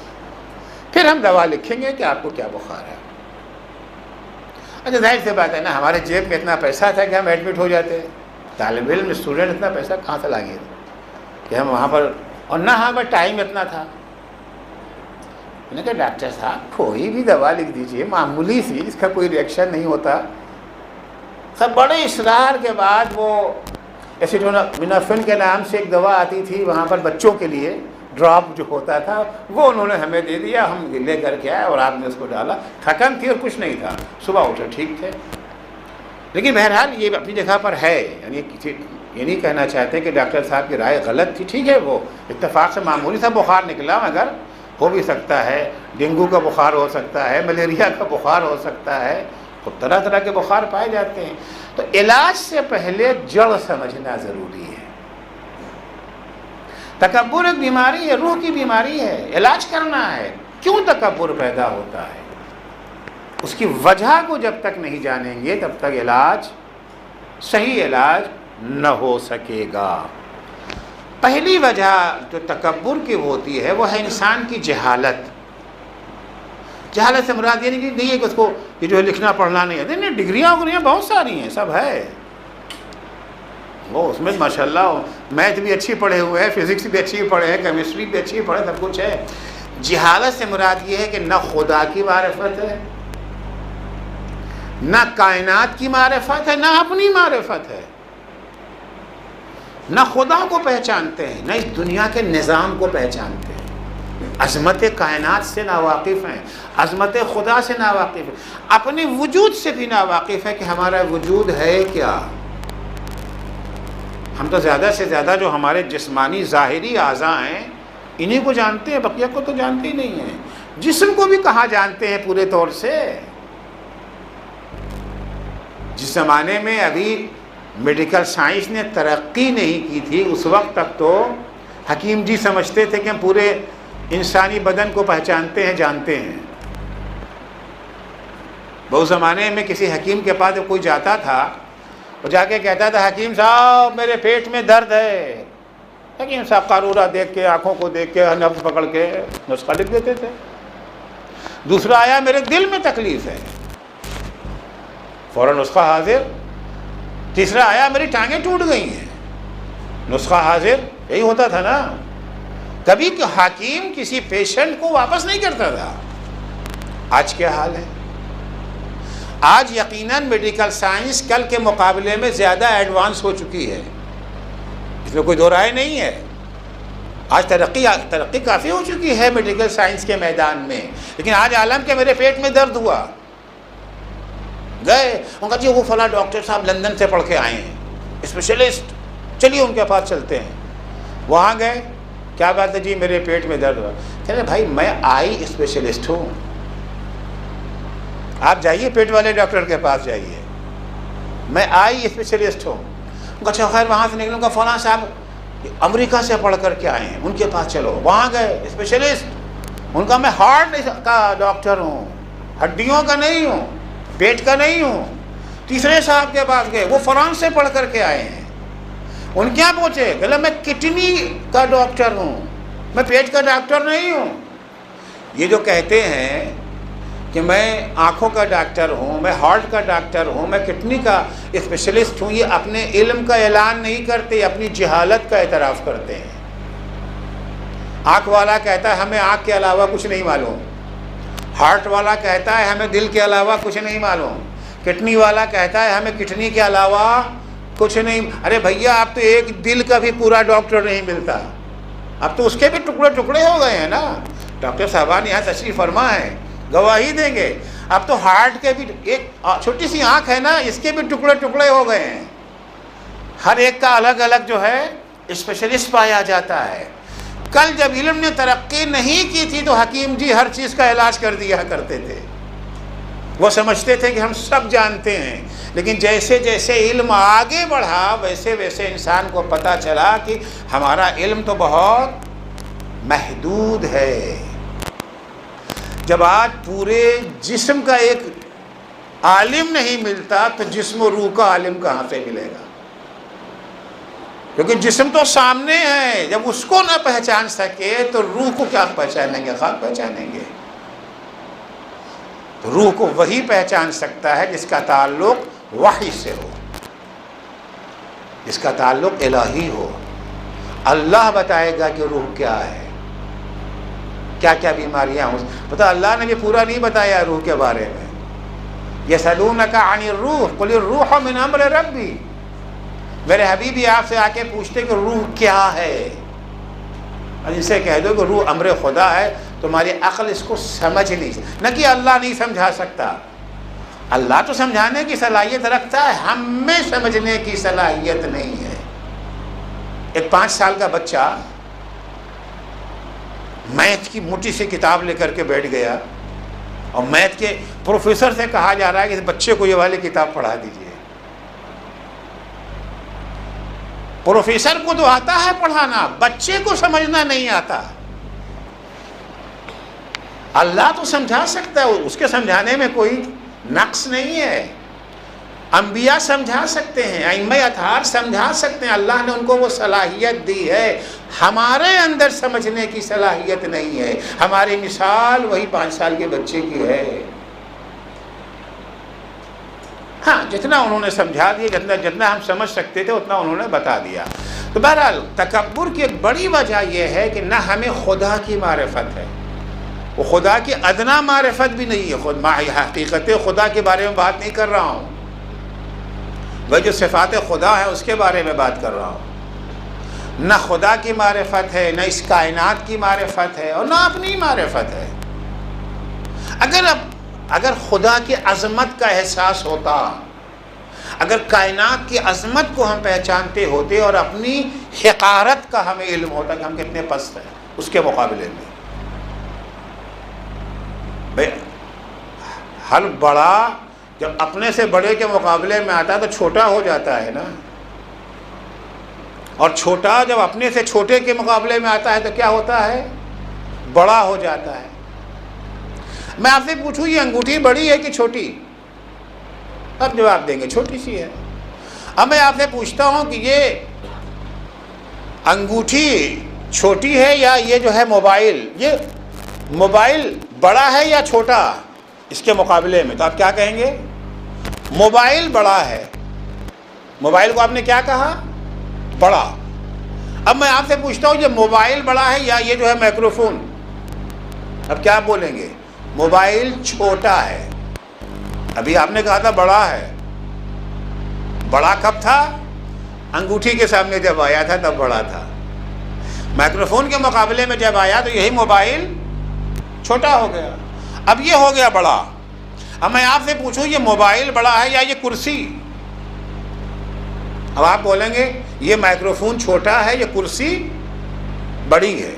پھر ہم دوا لکھیں گے کہ آپ کو کیا بخار ہے. اچھا، ظاہر سی بات ہے نا، ہمارے جیب میں اتنا پیسہ تھا کہ ہم ایڈمٹ ہو جاتے. طالب علم اسٹوڈنٹ اتنا پیسہ کہاں سے لائیں گے کہ ہم وہاں پر، اور نہ ہاں پر ٹائم اتنا تھا. میں نے کہا ڈاکٹر صاحب کوئی بھی دوا لکھ دیجئے، معمولی سی، اس کا کوئی ریئیکشن نہیں ہوتا. سب بڑے اصرار کے بعد وہ ایسیٹامینوفین کے نام سے ایک دوا آتی تھی وہاں پر بچوں کے لیے، ڈراپ جو ہوتا تھا، وہ انہوں نے ہمیں دے دیا. ہم لے کر کے آئے اور آپ نے اس کو ڈالا. تھکن تھی اور کچھ نہیں تھا. صبح اٹھے ٹھیک تھے. لیکن بہرحال یہ اپنی جگہ پر ہے. یعنی یہ نہیں کہنا چاہتے کہ ڈاکٹر صاحب کی رائے غلط تھی. ٹھیک ہے، وہ اتفاق سے معمولی سا بخار نکلا، مگر ہو بھی سکتا ہے. ڈینگو کا بخار ہو سکتا ہے، ملیریا کا بخار ہو سکتا ہے، خود طرح طرح کے بخار پائے جاتے ہیں. تو علاج سے پہلے جڑ سمجھنا ضروری ہے. تکبر ایک بیماری ہے، روح کی بیماری ہے. علاج کرنا ہے. کیوں تکبر پیدا ہوتا ہے، اس کی وجہ کو جب تک نہیں جانیں گے تب تک علاج، صحیح علاج نہ ہو سکے گا. پہلی وجہ جو تکبر کی ہوتی ہے وہ ہے انسان کی جہالت. جہالت سے مراد یہ نہیں ہے کہ اس کو یہ جو ہے لکھنا پڑھنا نہیں ہے. نہیں، ڈگریاں بہت ساری ہیں، سب ہے. وہ اس میں ماشاءاللہ میتھ بھی اچھی پڑھے ہوئے ہیں، فزکس بھی اچھی پڑھے ہیں، کیمسٹری بھی اچھی پڑھے، سب کچھ ہے. جہالت سے مراد یہ ہے کہ نہ خدا کی معرفت ہے، نہ کائنات کی معرفت ہے، نہ اپنی معرفت ہے. نہ خدا کو پہچانتے ہیں، نہ اس دنیا کے نظام کو پہچانتے ہیں. عظمت کائنات سے ناواقف ہیں، عظمت خدا سے ناواقف ہیں، اپنے وجود سے بھی ناواقف ہے کہ ہمارا وجود ہے کیا. ہم تو زیادہ سے زیادہ جو ہمارے جسمانی ظاہری اعضاء ہیں انہی کو جانتے ہیں، بقیہ کو تو جانتے ہی نہیں ہیں۔ جسم کو بھی کہاں جانتے ہیں پورے طور سے؟ جس زمانے میں ابھی میڈیکل سائنس نے ترقی نہیں کی تھی اس وقت تک تو حکیم جی سمجھتے تھے کہ ہم پورے انسانی بدن کو پہچانتے ہیں، جانتے ہیں۔ بہت زمانے میں کسی حکیم کے پاس کوئی جاتا تھا، وہ جا کے کہتا تھا حکیم صاحب میرے پیٹ میں درد ہے، حکیم صاحب قارورہ دیکھ کے، آنکھوں کو دیکھ کے، نبض پکڑ کے نسخہ لکھ دیتے تھے۔ دوسرا آیا میرے دل میں تکلیف ہے، فوراً نسخہ حاضر۔ تیسرا آیا میری ٹانگیں ٹوٹ گئی ہیں، نسخہ حاضر۔ یہی ہوتا تھا نا، کبھی کہ حکیم کسی پیشنٹ کو واپس نہیں کرتا تھا۔ آج کیا حال ہے؟ آج یقیناً میڈیکل سائنس کل کے مقابلے میں زیادہ ایڈوانس ہو چکی ہے، اس میں کوئی دو رائے نہیں ہے۔ آج ترقی کافی ہو چکی ہے میڈیکل سائنس کے میدان میں، لیکن آج عالم کے میرے پیٹ میں درد ہوا، گئے ان کا جی وہ فلاں ڈاکٹر صاحب لندن سے پڑھ کے آئے ہیں، اسپیشلسٹ، چلیے ان کے پاس چلتے ہیں۔ وہاں گئے، کیا بات ہے جی میرے پیٹ میں درد ہوا؟ کہہ رہے بھائی میں آئی اسپیشلسٹ ہوں، آپ جائیے پیٹ والے ڈاکٹر کے پاس جائیے، میں آئی اسپیشلسٹ ہوں۔ اچھا خیر وہاں سے نکلوں گا، فلاں صاحب امریکہ سے پڑھ کر کے آئے ہیں، ان کے پاس چلو۔ وہاں گئے اسپیشلسٹ، ان کا میں ہارٹ کا ڈاکٹر ہوں، ہڈیوں کا نہیں ہوں، پیٹ کا نہیں ہوں۔ تیسرے صاحب کے پاس گئے، وہ فرانس سے پڑھ کر کے آئے ہیں، ان کیا پوچھے؟ کہ میں کڈنی کا ڈاکٹر ہوں، میں پیٹ کا ڈاکٹر نہیں ہوں۔ یہ جو کہتے ہیں کہ میں آنکھوں کا ڈاکٹر ہوں، میں ہارٹ کا ڈاکٹر ہوں، میں کڈنی کا اسپیشلسٹ ہوں، یہ اپنے علم کا اعلان نہیں کرتے، اپنی جہالت کا اعتراف کرتے ہیں۔ آنکھ والا کہتا ہے ہمیں آنکھ کے علاوہ کچھ نہیں معلوم، ہارٹ والا کہتا ہے ہمیں دل کے علاوہ کچھ نہیں معلوم، کڈنی والا کہتا ہے ہمیں کڈنی کے علاوہ کچھ نہیں۔ ارے بھیا آپ تو ایک دل کا بھی پورا ڈاکٹر نہیں ملتا، اب تو اس کے بھی ٹکڑے ٹکڑے ہو گئے ہیں نا۔ ڈاکٹر صاحبان یہاں تشریف فرما ہے، گواہی دیں گے۔ اب تو ہارٹ کے بھی، ایک چھوٹی سی آنکھ ہے نا، اس کے بھی ٹکڑے ٹکڑے ہو گئے ہیں۔ ہر ایک کا الگ الگ جو ہے اسپیشلسٹ پایا جاتا ہے۔ کل جب علم نے ترقی نہیں کی تھی تو حکیم جی ہر چیز کا علاج کر دیا کرتے تھے، وہ سمجھتے تھے کہ ہم سب جانتے ہیں۔ لیکن جیسے جیسے علم آگے بڑھا ویسے ویسے انسان کو پتہ چلا کہ ہمارا علم تو بہت محدود ہے۔ جب آج پورے جسم کا ایک عالم نہیں ملتا تو جسم و روح کا عالم کہاں سے ملے گا؟ کیونکہ جسم تو سامنے ہے، جب اس کو نہ پہچان سکے تو روح کو کیا پہچانیں گے؟ خاک پہچانیں گے؟ تو روح کو وہی پہچان سکتا ہے جس کا تعلق وحی سے ہو، جس کا تعلق الہی ہو۔ اللہ بتائے گا کہ روح کیا ہے، کیا کیا بیماریاں ہوں۔ پتہ اللہ نے بھی پورا نہیں بتایا روح کے بارے میں۔ یسألونک عن الروح قل الروح من امر ربی، میرے حبیبی آپ سے آ کے پوچھتے کہ روح کیا ہے، اور ان سے کہہ دو کہ روح امر خدا ہے۔ تمہاری عقل اس کو سمجھ نہیں، نہ کہ اللہ نہیں سمجھا سکتا، اللہ تو سمجھانے کی صلاحیت رکھتا ہے، ہم میں سمجھنے کی صلاحیت نہیں ہے۔ ایک 5 سال کا بچہ میتھ کی موٹی سی کتاب لے کر کے بیٹھ گیا، اور میتھ کے پروفیسر سے کہا جا رہا ہے کہ اس بچے کو یہ والی کتاب پڑھا دیجیے۔ پروفیسر کو تو آتا ہے پڑھانا، بچے کو سمجھنا نہیں آتا۔ اللہ تو سمجھا سکتا ہے، اس کے سمجھانے میں کوئی نقص نہیں ہے۔ انبیاء سمجھا سکتے ہیں، ائمہ اطہار سمجھا سکتے ہیں، اللہ نے ان کو وہ صلاحیت دی ہے۔ ہمارے اندر سمجھنے کی صلاحیت نہیں ہے۔ ہماری مثال وہی 5 سال کے بچے کی ہے۔ ہاں جتنا انہوں نے سمجھا دیا، جتنا ہم سمجھ سکتے تھے اتنا انہوں نے بتا دیا۔ تو بہرحال تکبر کی ایک بڑی وجہ یہ ہے کہ نہ ہمیں خدا کی معرفت ہے، وہ خدا کی ادنا معرفت بھی نہیں ہے۔ خود حقیقت خدا کے بارے میں بات نہیں کر رہا ہوں، وہ جو صفات خدا ہے اس کے بارے میں بات کر رہا ہوں۔ نہ خدا کی معرفت ہے، نہ اس کائنات کی معرفت ہے، اور نہ اپنی معرفت ہے۔ اگر خدا کی عظمت کا احساس ہوتا، اگر کائنات کی عظمت کو ہم پہچانتے ہوتے اور اپنی حقارت کا ہمیں علم ہوتا کہ ہم کتنے پست ہیں اس کے مقابلے میں، بھائی ہر بڑا جب اپنے سے بڑے کے مقابلے میں آتا ہے تو چھوٹا ہو جاتا ہے نا، اور چھوٹا جب اپنے سے چھوٹے کے مقابلے میں آتا ہے تو کیا ہوتا ہے؟ بڑا ہو جاتا ہے۔ میں آپ سے پوچھوں یہ انگوٹھی بڑی ہے کہ چھوٹی؟ اب جواب دیں گے چھوٹی سی ہے۔ اب میں آپ سے پوچھتا ہوں کہ یہ انگوٹھی چھوٹی ہے یا یہ جو ہے موبائل، یہ موبائل بڑا ہے یا چھوٹا اس کے مقابلے میں؟ تو آپ کیا کہیں گے؟ موبائل بڑا ہے۔ موبائل کو آپ نے کیا کہا؟ بڑا۔ اب میں آپ سے پوچھتا ہوں یہ موبائل بڑا ہے یا یہ جو ہے مائکروفون؟ اب کیا بولیں گے؟ موبائل چھوٹا ہے۔ ابھی آپ نے کہا تھا بڑا ہے۔ بڑا کب تھا؟ انگوٹھی کے سامنے جب آیا تھا تب بڑا تھا۔ مائکروفون کے مقابلے میں جب آیا تو یہی موبائل چھوٹا ہو گیا، اب یہ ہو گیا بڑا۔ اب میں آپ سے پوچھوں یہ موبائل بڑا ہے یا یہ کرسی؟ اب آپ بولیں گے یہ مائکروفون چھوٹا ہے، یہ کرسی بڑی ہے۔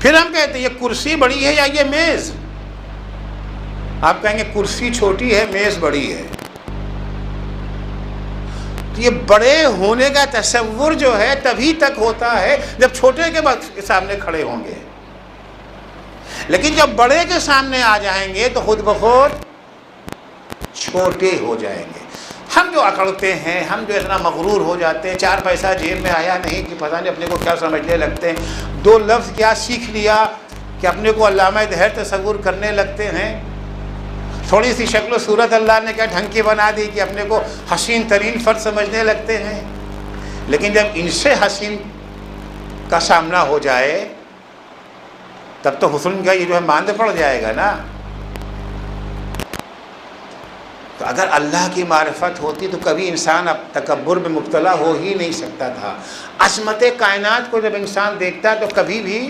پھر ہم کہتے ہیں یہ کرسی بڑی ہے یا یہ میز؟ آپ کہیں گے کرسی چھوٹی ہے، میز بڑی ہے۔ تو یہ بڑے ہونے کا تصور جو ہے تبھی تک ہوتا ہے جب چھوٹے کے سامنے کھڑے ہوں گے، لیکن جب بڑے کے سامنے آ جائیں گے تو خود بخود چھوٹے ہو جائیں گے۔ ہم جو اکڑتے ہیں، ہم جو اتنا مغرور ہو جاتے ہیں، 4 پیسہ جیب میں آیا نہیں کہ پتہ نہیں اپنے کو کیا سمجھنے لگتے ہیں، 2 لفظ کیا سیکھ لیا کہ اپنے کو علامہ دہر تصور کرنے لگتے ہیں، تھوڑی سی شکل و صورت اللہ نے کیا ڈھنگ کی بنا دی کہ اپنے کو حسین ترین فرد سمجھنے لگتے ہیں۔ لیکن جب ان سے حسین کا سامنا ہو جائے تب تو حسن کا یہ جو ہے ماند پڑ جائے گا نا۔ تو اگر اللہ کی معرفت ہوتی تو کبھی انسان اب تکبر میں مبتلا ہو ہی نہیں سکتا تھا۔ عظمت کائنات کو جب انسان دیکھتا تو کبھی بھی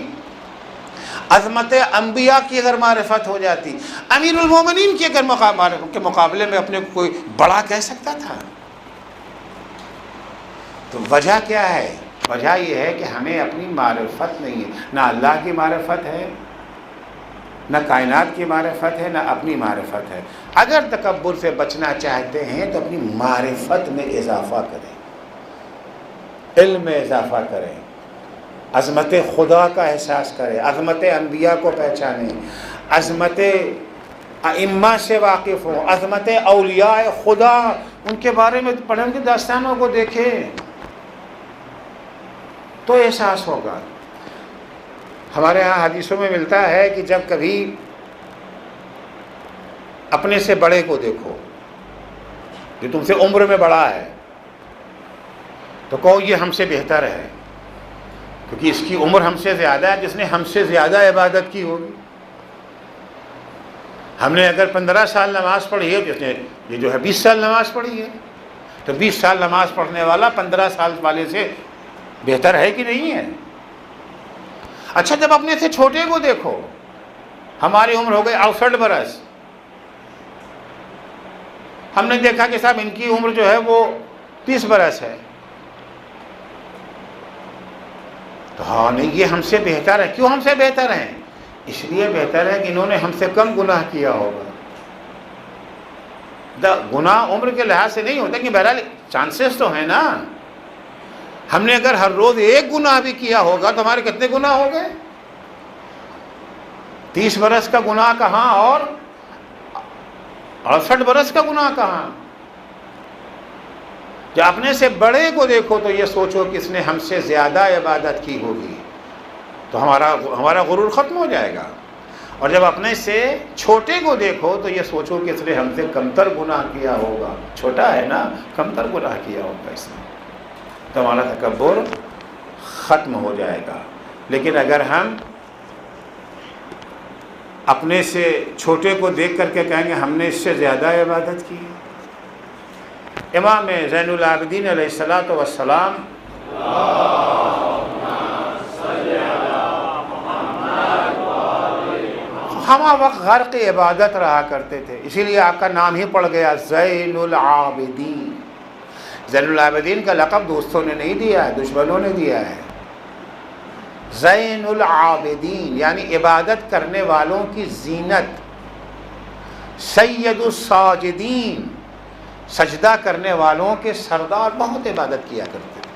عظمت انبیاء کی اگر معرفت ہو جاتی، امیر المومنین کی اگر کے مقابلے میں اپنے کو کوئی بڑا کہہ سکتا تھا؟ تو وجہ کیا ہے؟ وجہ یہ ہے کہ ہمیں اپنی معرفت نہیں ہے، نہ اللہ کی معرفت ہے، نہ کائنات کی معرفت ہے، نہ اپنی معرفت ہے۔ اگر تکبر سے بچنا چاہتے ہیں تو اپنی معرفت میں اضافہ کریں، علم میں اضافہ کریں، عظمت خدا کا احساس کریں، عظمت انبیاء کو پہچانیں، عظمت ائمہ سے واقف ہوں، عظمت اولیاء خدا ان کے بارے میں پڑھیں، ان کی داستانوں کو دیکھیں تو احساس ہوگا۔ ہمارے ہاں حدیثوں میں ملتا ہے کہ جب کبھی اپنے سے بڑے کو دیکھو جو تم سے عمر میں بڑا ہے تو کہو یہ ہم سے بہتر ہے، کیونکہ اس کی عمر ہم سے زیادہ ہے، جس نے ہم سے زیادہ عبادت کی ہوگی۔ ہم نے اگر 15 سال نماز پڑھی ہے، جس نے یہ جو ہے 20 سال نماز پڑھی ہے، تو 20 سال نماز پڑھنے والا 15 سال والے سے بہتر ہے کہ نہیں ہے؟ اچھا جب اپنے سے چھوٹے کو دیکھو، ہماری عمر ہو گئی 68 برس، ہم نے دیکھا کہ صاحب ان کی عمر جو ہے وہ 30 برس ہے، تو ہاں نہیں یہ ہم سے بہتر ہے۔ کیوں ہم سے بہتر ہیں؟ اس لیے بہتر ہے کہ انہوں نے ہم سے کم گناہ کیا ہوگا۔ گناہ عمر کے لحاظ سے نہیں ہوتا کہ بہرحال چانسز تو ہیں نا۔ ہم نے اگر ہر روز 1 گناہ بھی کیا ہوگا تو ہمارے کتنے گناہ ہو گئے؟ 30 برس کا گناہ کہاں اور 68 برس کا گناہ کہاں؟ جب اپنے سے بڑے کو دیکھو تو یہ سوچو کہ اس نے ہم سے زیادہ عبادت کی ہوگی، تو ہمارا غرور ختم ہو جائے گا۔ اور جب اپنے سے چھوٹے کو دیکھو تو یہ سوچو کہ اس نے ہم سے کمتر گناہ کیا ہوگا، چھوٹا ہے نا، کمتر گناہ کیا ہوگا اس نے، تو ہمارا تکبر ختم ہو جائے گا۔ لیکن اگر ہم اپنے سے چھوٹے کو دیکھ کر کے کہیں گے ہم نے اس سے زیادہ عبادت کی، امام زین العابدین علیہ الصلوۃ والسلام ہمہ وقت غرق عبادت رہا کرتے تھے، اسی لیے آپ کا نام ہی پڑ گیا زین العابدین۔ زین العابدین کا لقب دوستوں نے نہیں دیا ہے، دشمنوں نے دیا ہے۔ زین العابدین یعنی عبادت کرنے والوں کی زینت، سید الساجدین سجدہ کرنے والوں کے سردار، بہت عبادت کیا کرتے تھے۔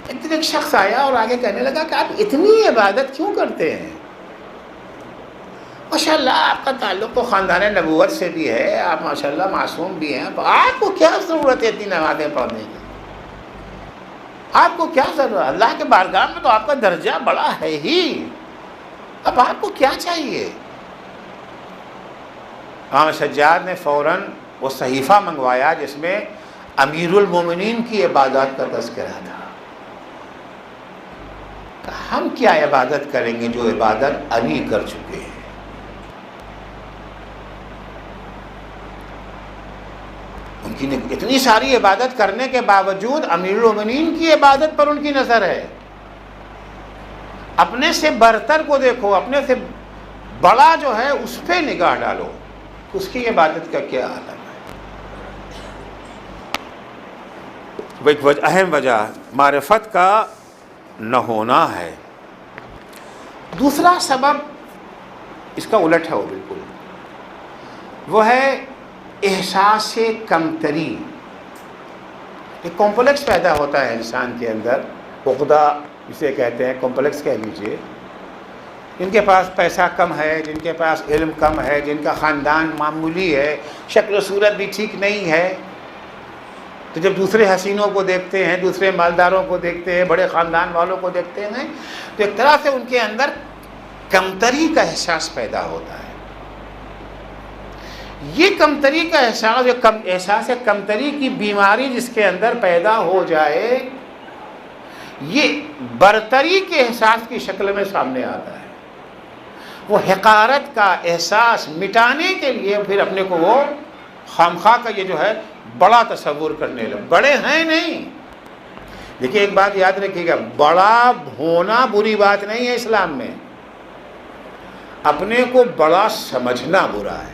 ایک دن ایک شخص آیا اور آگے کہنے لگا کہ آپ اتنی عبادت کیوں کرتے ہیں؟ ماشاءاللہ آپ کا تعلق تو خاندان نبوت سے بھی ہے، آپ ماشاءاللہ معصوم بھی ہیں، آپ کو کیا ضرورت ہے اتنی نمازیں پڑھنے کی؟ آپ کو کیا ضرورت؟ اللہ کے بارگاہ میں تو آپ کا درجہ بڑا ہے ہی، اب آپ کو کیا چاہیے؟ امام سجاد نے فوراً وہ صحیفہ منگوایا جس میں امیر المومنین کی عبادات کا تذکرہ تھا۔ کہ ہم کیا عبادت کریں گے جو عبادت علی کر چکے ہیں؟ ان کی اتنی ساری عبادت کرنے کے باوجود امیر المومنین کی عبادت پر ان کی نظر ہے۔ اپنے سے برتر کو دیکھو، اپنے سے بڑا جو ہے اس پہ نگاہ ڈالو، اس کی عبادت کا کیا عالم ہے۔ ایک اہم وجہ معرفت کا نہ ہونا ہے۔ دوسرا سبب اس کا الٹ ہے، وہ بالکل وہ ہے احساس کمتری۔ ایک کمپلیکس پیدا ہوتا ہے انسان کے اندر، عقدہ جسے کہتے ہیں، کمپلیکس کہہ لیجئے۔ جن کے پاس پیسہ کم ہے، جن کے پاس علم کم ہے، جن کا خاندان معمولی ہے، شکل و صورت بھی ٹھیک نہیں ہے، تو جب دوسرے حسینوں کو دیکھتے ہیں، دوسرے مالداروں کو دیکھتے ہیں، بڑے خاندان والوں کو دیکھتے ہیں، تو ایک طرح سے ان کے اندر کمتری کا احساس پیدا ہوتا ہے۔ یہ کمتری کا احساس، احساس کمتری کی بیماری جس کے اندر پیدا ہو جائے، یہ برتری کے احساس کی شکل میں سامنے آتا ہے۔ وہ حقارت کا احساس مٹانے کے لیے پھر اپنے کو وہ خامخواہ کا یہ جو ہے بڑا تصور کرنے لگے۔ بڑے ہیں نہیں، دیکھیے ایک بات یاد رکھیے گا، بڑا ہونا بری بات نہیں ہے اسلام میں، اپنے کو بڑا سمجھنا برا ہے۔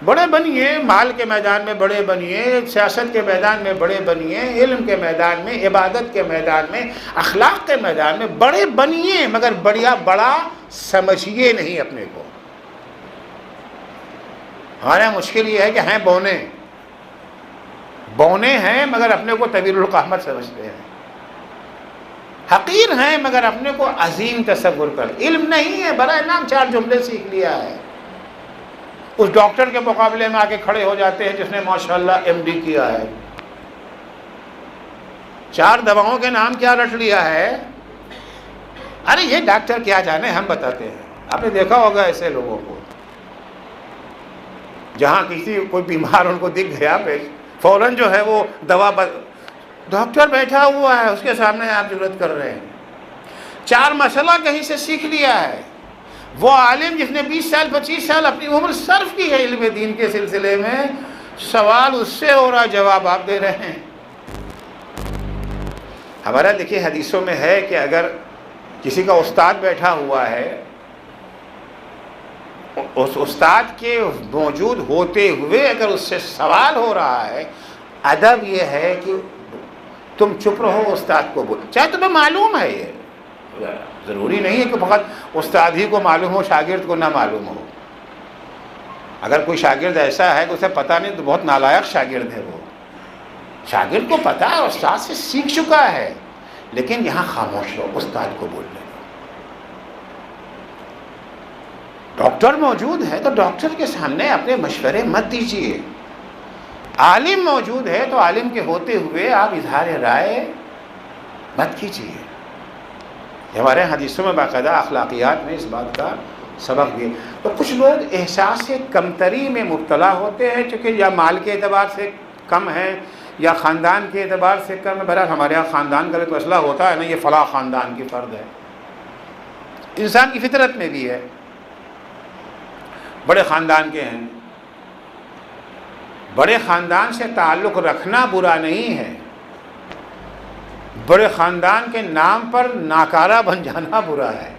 بڑے بنیے، مال کے میدان میں بڑے بنیے، سیاست کے میدان میں بڑے بنیے، علم کے میدان میں، عبادت کے میدان میں، اخلاق کے میدان میں بڑے بنیے، مگر بڑا سمجھیے نہیں اپنے کو۔ ہمارا مشکل یہ ہے کہ ہیں بونے ہیں مگر اپنے کو طویل القامت سمجھتے ہیں، حقیر ہیں مگر اپنے کو عظیم تصور کر، علم نہیں ہے، برائے نام 4 جملے سیکھ لیا ہے، اس ڈاکٹر کے مقابلے میں آ کے کھڑے ہو جاتے ہیں جس نے ماشاءاللہ MD کیا ہے، 4 دواؤں کے نام کیا رٹ لیا ہے، ارے یہ ڈاکٹر کیا جانے، ہم بتاتے ہیں۔ آپ نے دیکھا ہوگا ایسے لوگوں کو، جہاں کوئی بیمار ان کو دکھ گیا فوراً جو ہے وہ دوا ڈاکٹر بیٹھا ہوا ہے اس کے سامنے آپ ضرورت کر رہے ہیں، 4 مسئلہ کہیں سے سیکھ لیا ہے، وہ عالم جس نے 20 سال 25 سال اپنی عمر صرف کی ہے علم دین کے سلسلے میں، سوال اس سے ہو رہا، جواب آپ دے رہے ہیں۔ ہمارا دیکھیے حدیثوں میں ہے کہ اگر کسی کا استاد بیٹھا ہوا ہے، اس استاد کے موجود ہوتے ہوئے اگر اس سے سوال ہو رہا ہے، ادب یہ ہے کہ تم چپ رہو، استاد کو بولو، چاہے تمہیں معلوم ہے، یہ ضروری نہیں ہے کہ فقط استاد ہی کو معلوم ہو، شاگرد کو نہ معلوم ہو۔ اگر کوئی شاگرد ایسا ہے کہ اسے پتہ نہیں تو بہت نالائق شاگرد ہے، وہ شاگرد کو پتہ ہے، استاد سے سیکھ چکا ہے، لیکن یہاں خاموش رہو، استاد کو بولنے دو۔ ڈاکٹر موجود ہے تو ڈاکٹر کے سامنے اپنے مشورے مت دیجیے، عالم موجود ہے تو عالم کے ہوتے ہوئے آپ اظہار رائے مت کیجیے۔ ہمارے حدیثوں میں باقاعدہ اخلاقیات میں اس بات کا سبق بھی، تو کچھ لوگ احساس کمتری میں مبتلا ہوتے ہیں، چونکہ یا مال کے اعتبار سے کم ہے یا خاندان کے اعتبار سے کم ہے۔ بہرحال ہمارے یہاں خاندان کا بھی مسئلہ ہوتا ہے نا، یہ فلاں خاندان کی فرد ہے، انسان کی فطرت میں بھی ہے، بڑے خاندان کے ہیں، بڑے خاندان سے تعلق رکھنا برا نہیں ہے، بڑے خاندان کے نام پر ناکارہ بن جانا برا ہے۔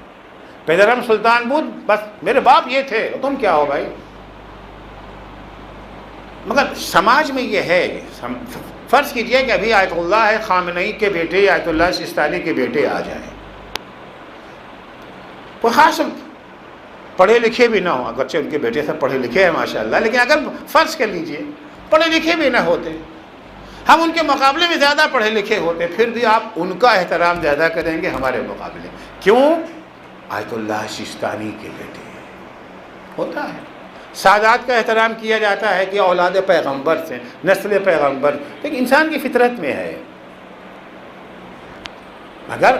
پدرم سلطان بود، بس میرے باپ یہ تھے، تم کیا ہو بھائی؟ مگر سماج میں یہ ہے، فرض کیجئے کہ ابھی آیت اللہ خامنئی کے بیٹے، آیت اللہ سستانی کے بیٹے آ جائیں، کوئی خاص پڑھے لکھے بھی نہ ہوں، اگرچہ ان کے بیٹے سب پڑھے لکھے ہیں ماشاءاللہ، لیکن اگر فرض کر لیجئے پڑھے لکھے بھی نہ ہوتے، ہم ان کے مقابلے میں زیادہ پڑھے لکھے ہوتے، پھر بھی آپ ان کا احترام زیادہ کریں گے ہمارے مقابلے. کیوں؟ آیت اللہ سستانی کے بیٹے ہوتا ہے. سادات کا احترام کیا جاتا ہے کہ اولاد پیغمبر سے، نسل پیغمبر، لیکن انسان کی فطرت میں ہے. اگر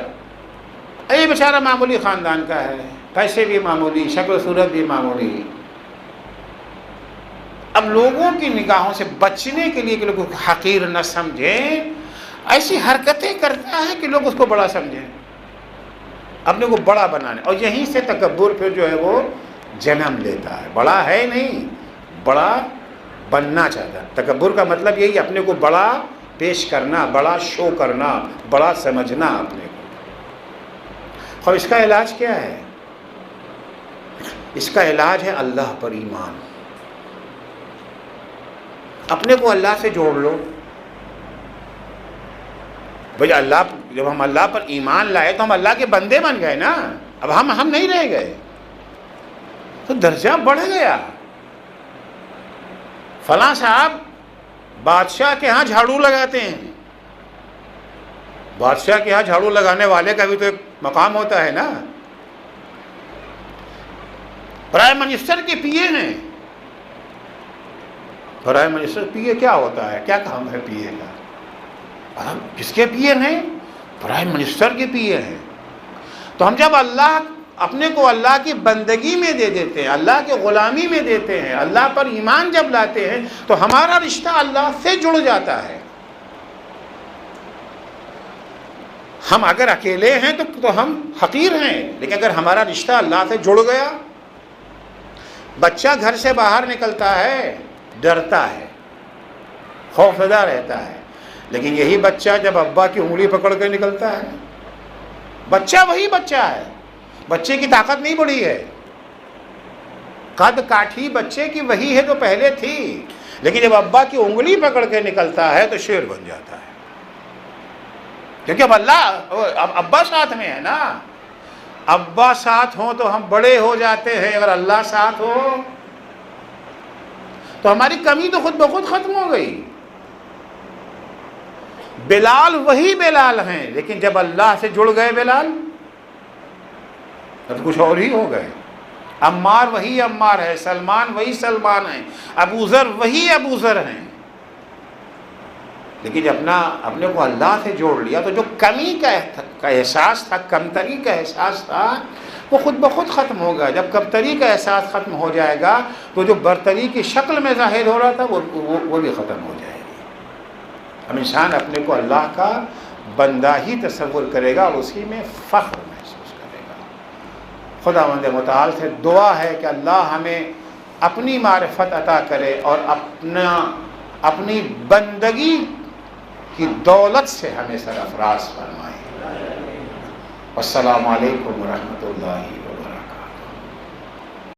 یہ بیچارہ معمولی خاندان کا ہے، پیسے بھی معمولی، شکل و صورت بھی معمولی، اب لوگوں کی نگاہوں سے بچنے کے لیے کہ لوگ حقیر نہ سمجھیں، ایسی حرکتیں کرتا ہے کہ لوگ اس کو بڑا سمجھیں، اپنے کو بڑا بنانے، اور یہیں سے تکبر پھر جو ہے وہ جنم لیتا ہے. بڑا ہے نہیں، بڑا بننا چاہتا ہے. تکبر کا مطلب یہی اپنے کو بڑا پیش کرنا، بڑا شو کرنا، بڑا سمجھنا اپنے کو. اور اس کا علاج کیا ہے؟ اس کا علاج ہے اللہ پر ایمان. اپنے کو اللہ سے جوڑ لو. بھئی اللہ، جب ہم اللہ پر ایمان لائے تو ہم اللہ کے بندے بن گئے نا، اب ہم نہیں رہ گئے، تو درجہ بڑھ گیا. فلاں صاحب بادشاہ کے ہاں جھاڑو لگاتے ہیں، بادشاہ کے ہاں جھاڑو لگانے والے کا بھی تو ایک مقام ہوتا ہے نا. پرائم منسٹر کے پی اے ہیں. پرائم منسٹر پی اے کیا ہوتا ہے؟ کیا کام ہے پی اے کا؟ کس کے پی اے ہیں؟ پرائم منسٹر کے پی اے ہیں. تو ہم جب اپنے کو اللہ کی بندگی میں دے دیتے ہیں، اللہ کے غلامی میں دیتے ہیں، اللہ پر ایمان جب لاتے ہیں، تو ہمارا رشتہ اللہ سے جڑ جاتا ہے. ہم اگر اکیلے ہیں تو ہم حقیر ہیں، لیکن اگر ہمارا رشتہ اللہ سے جڑ گیا. بچہ گھر سے باہر نکلتا ہے ڈرتا ہے، خوفزدہ رہتا ہے، لیکن یہی بچہ جب ابا کی انگلی پکڑ کے نکلتا ہے، بچہ وہی بچہ ہے، بچے کی طاقت نہیں بڑھی ہے، قد کاٹھی بچے کی وہی ہے جو پہلے تھی، لیکن جب ابا کی انگلی پکڑ کے نکلتا ہے تو شیر بن جاتا ہے. کیونکہ اب ابا ساتھ میں ہے نا. ابا ساتھ ہوں تو ہم بڑے ہو جاتے ہیں، اگر اللہ ساتھ ہو تو ہماری کمی تو خود بخود ختم ہو گئی. بلال وہی بلال ہیں، لیکن جب اللہ سے جڑ گئے بلال تو کچھ اور ہی ہو گئے. عمار وہی عمار ہے، سلمان وہی سلمان ہیں، ابو ذر وہی ابو ذر ہیں. لیکن جب اپنے کو اللہ سے جوڑ لیا تو جو کمی کا احساس تھا، کمتری کا احساس تھا، وہ خود بخود ختم ہوگا. جب کمتری کا احساس ختم ہو جائے گا تو جو برتری کی شکل میں ظاہر ہو رہا تھا وہ بھی ختم ہو جائے گی. ہم انسان اپنے کو اللہ کا بندہ ہی تصور کرے گا اور اسی میں فخر محسوس کرے گا. خداوند متعال سے دعا ہے کہ اللہ ہمیں اپنی معرفت عطا کرے اور اپنی بندگی کی دولت سے ہمیں سرفراز فرمائے. السلام علیکم ورحمۃ اللہ.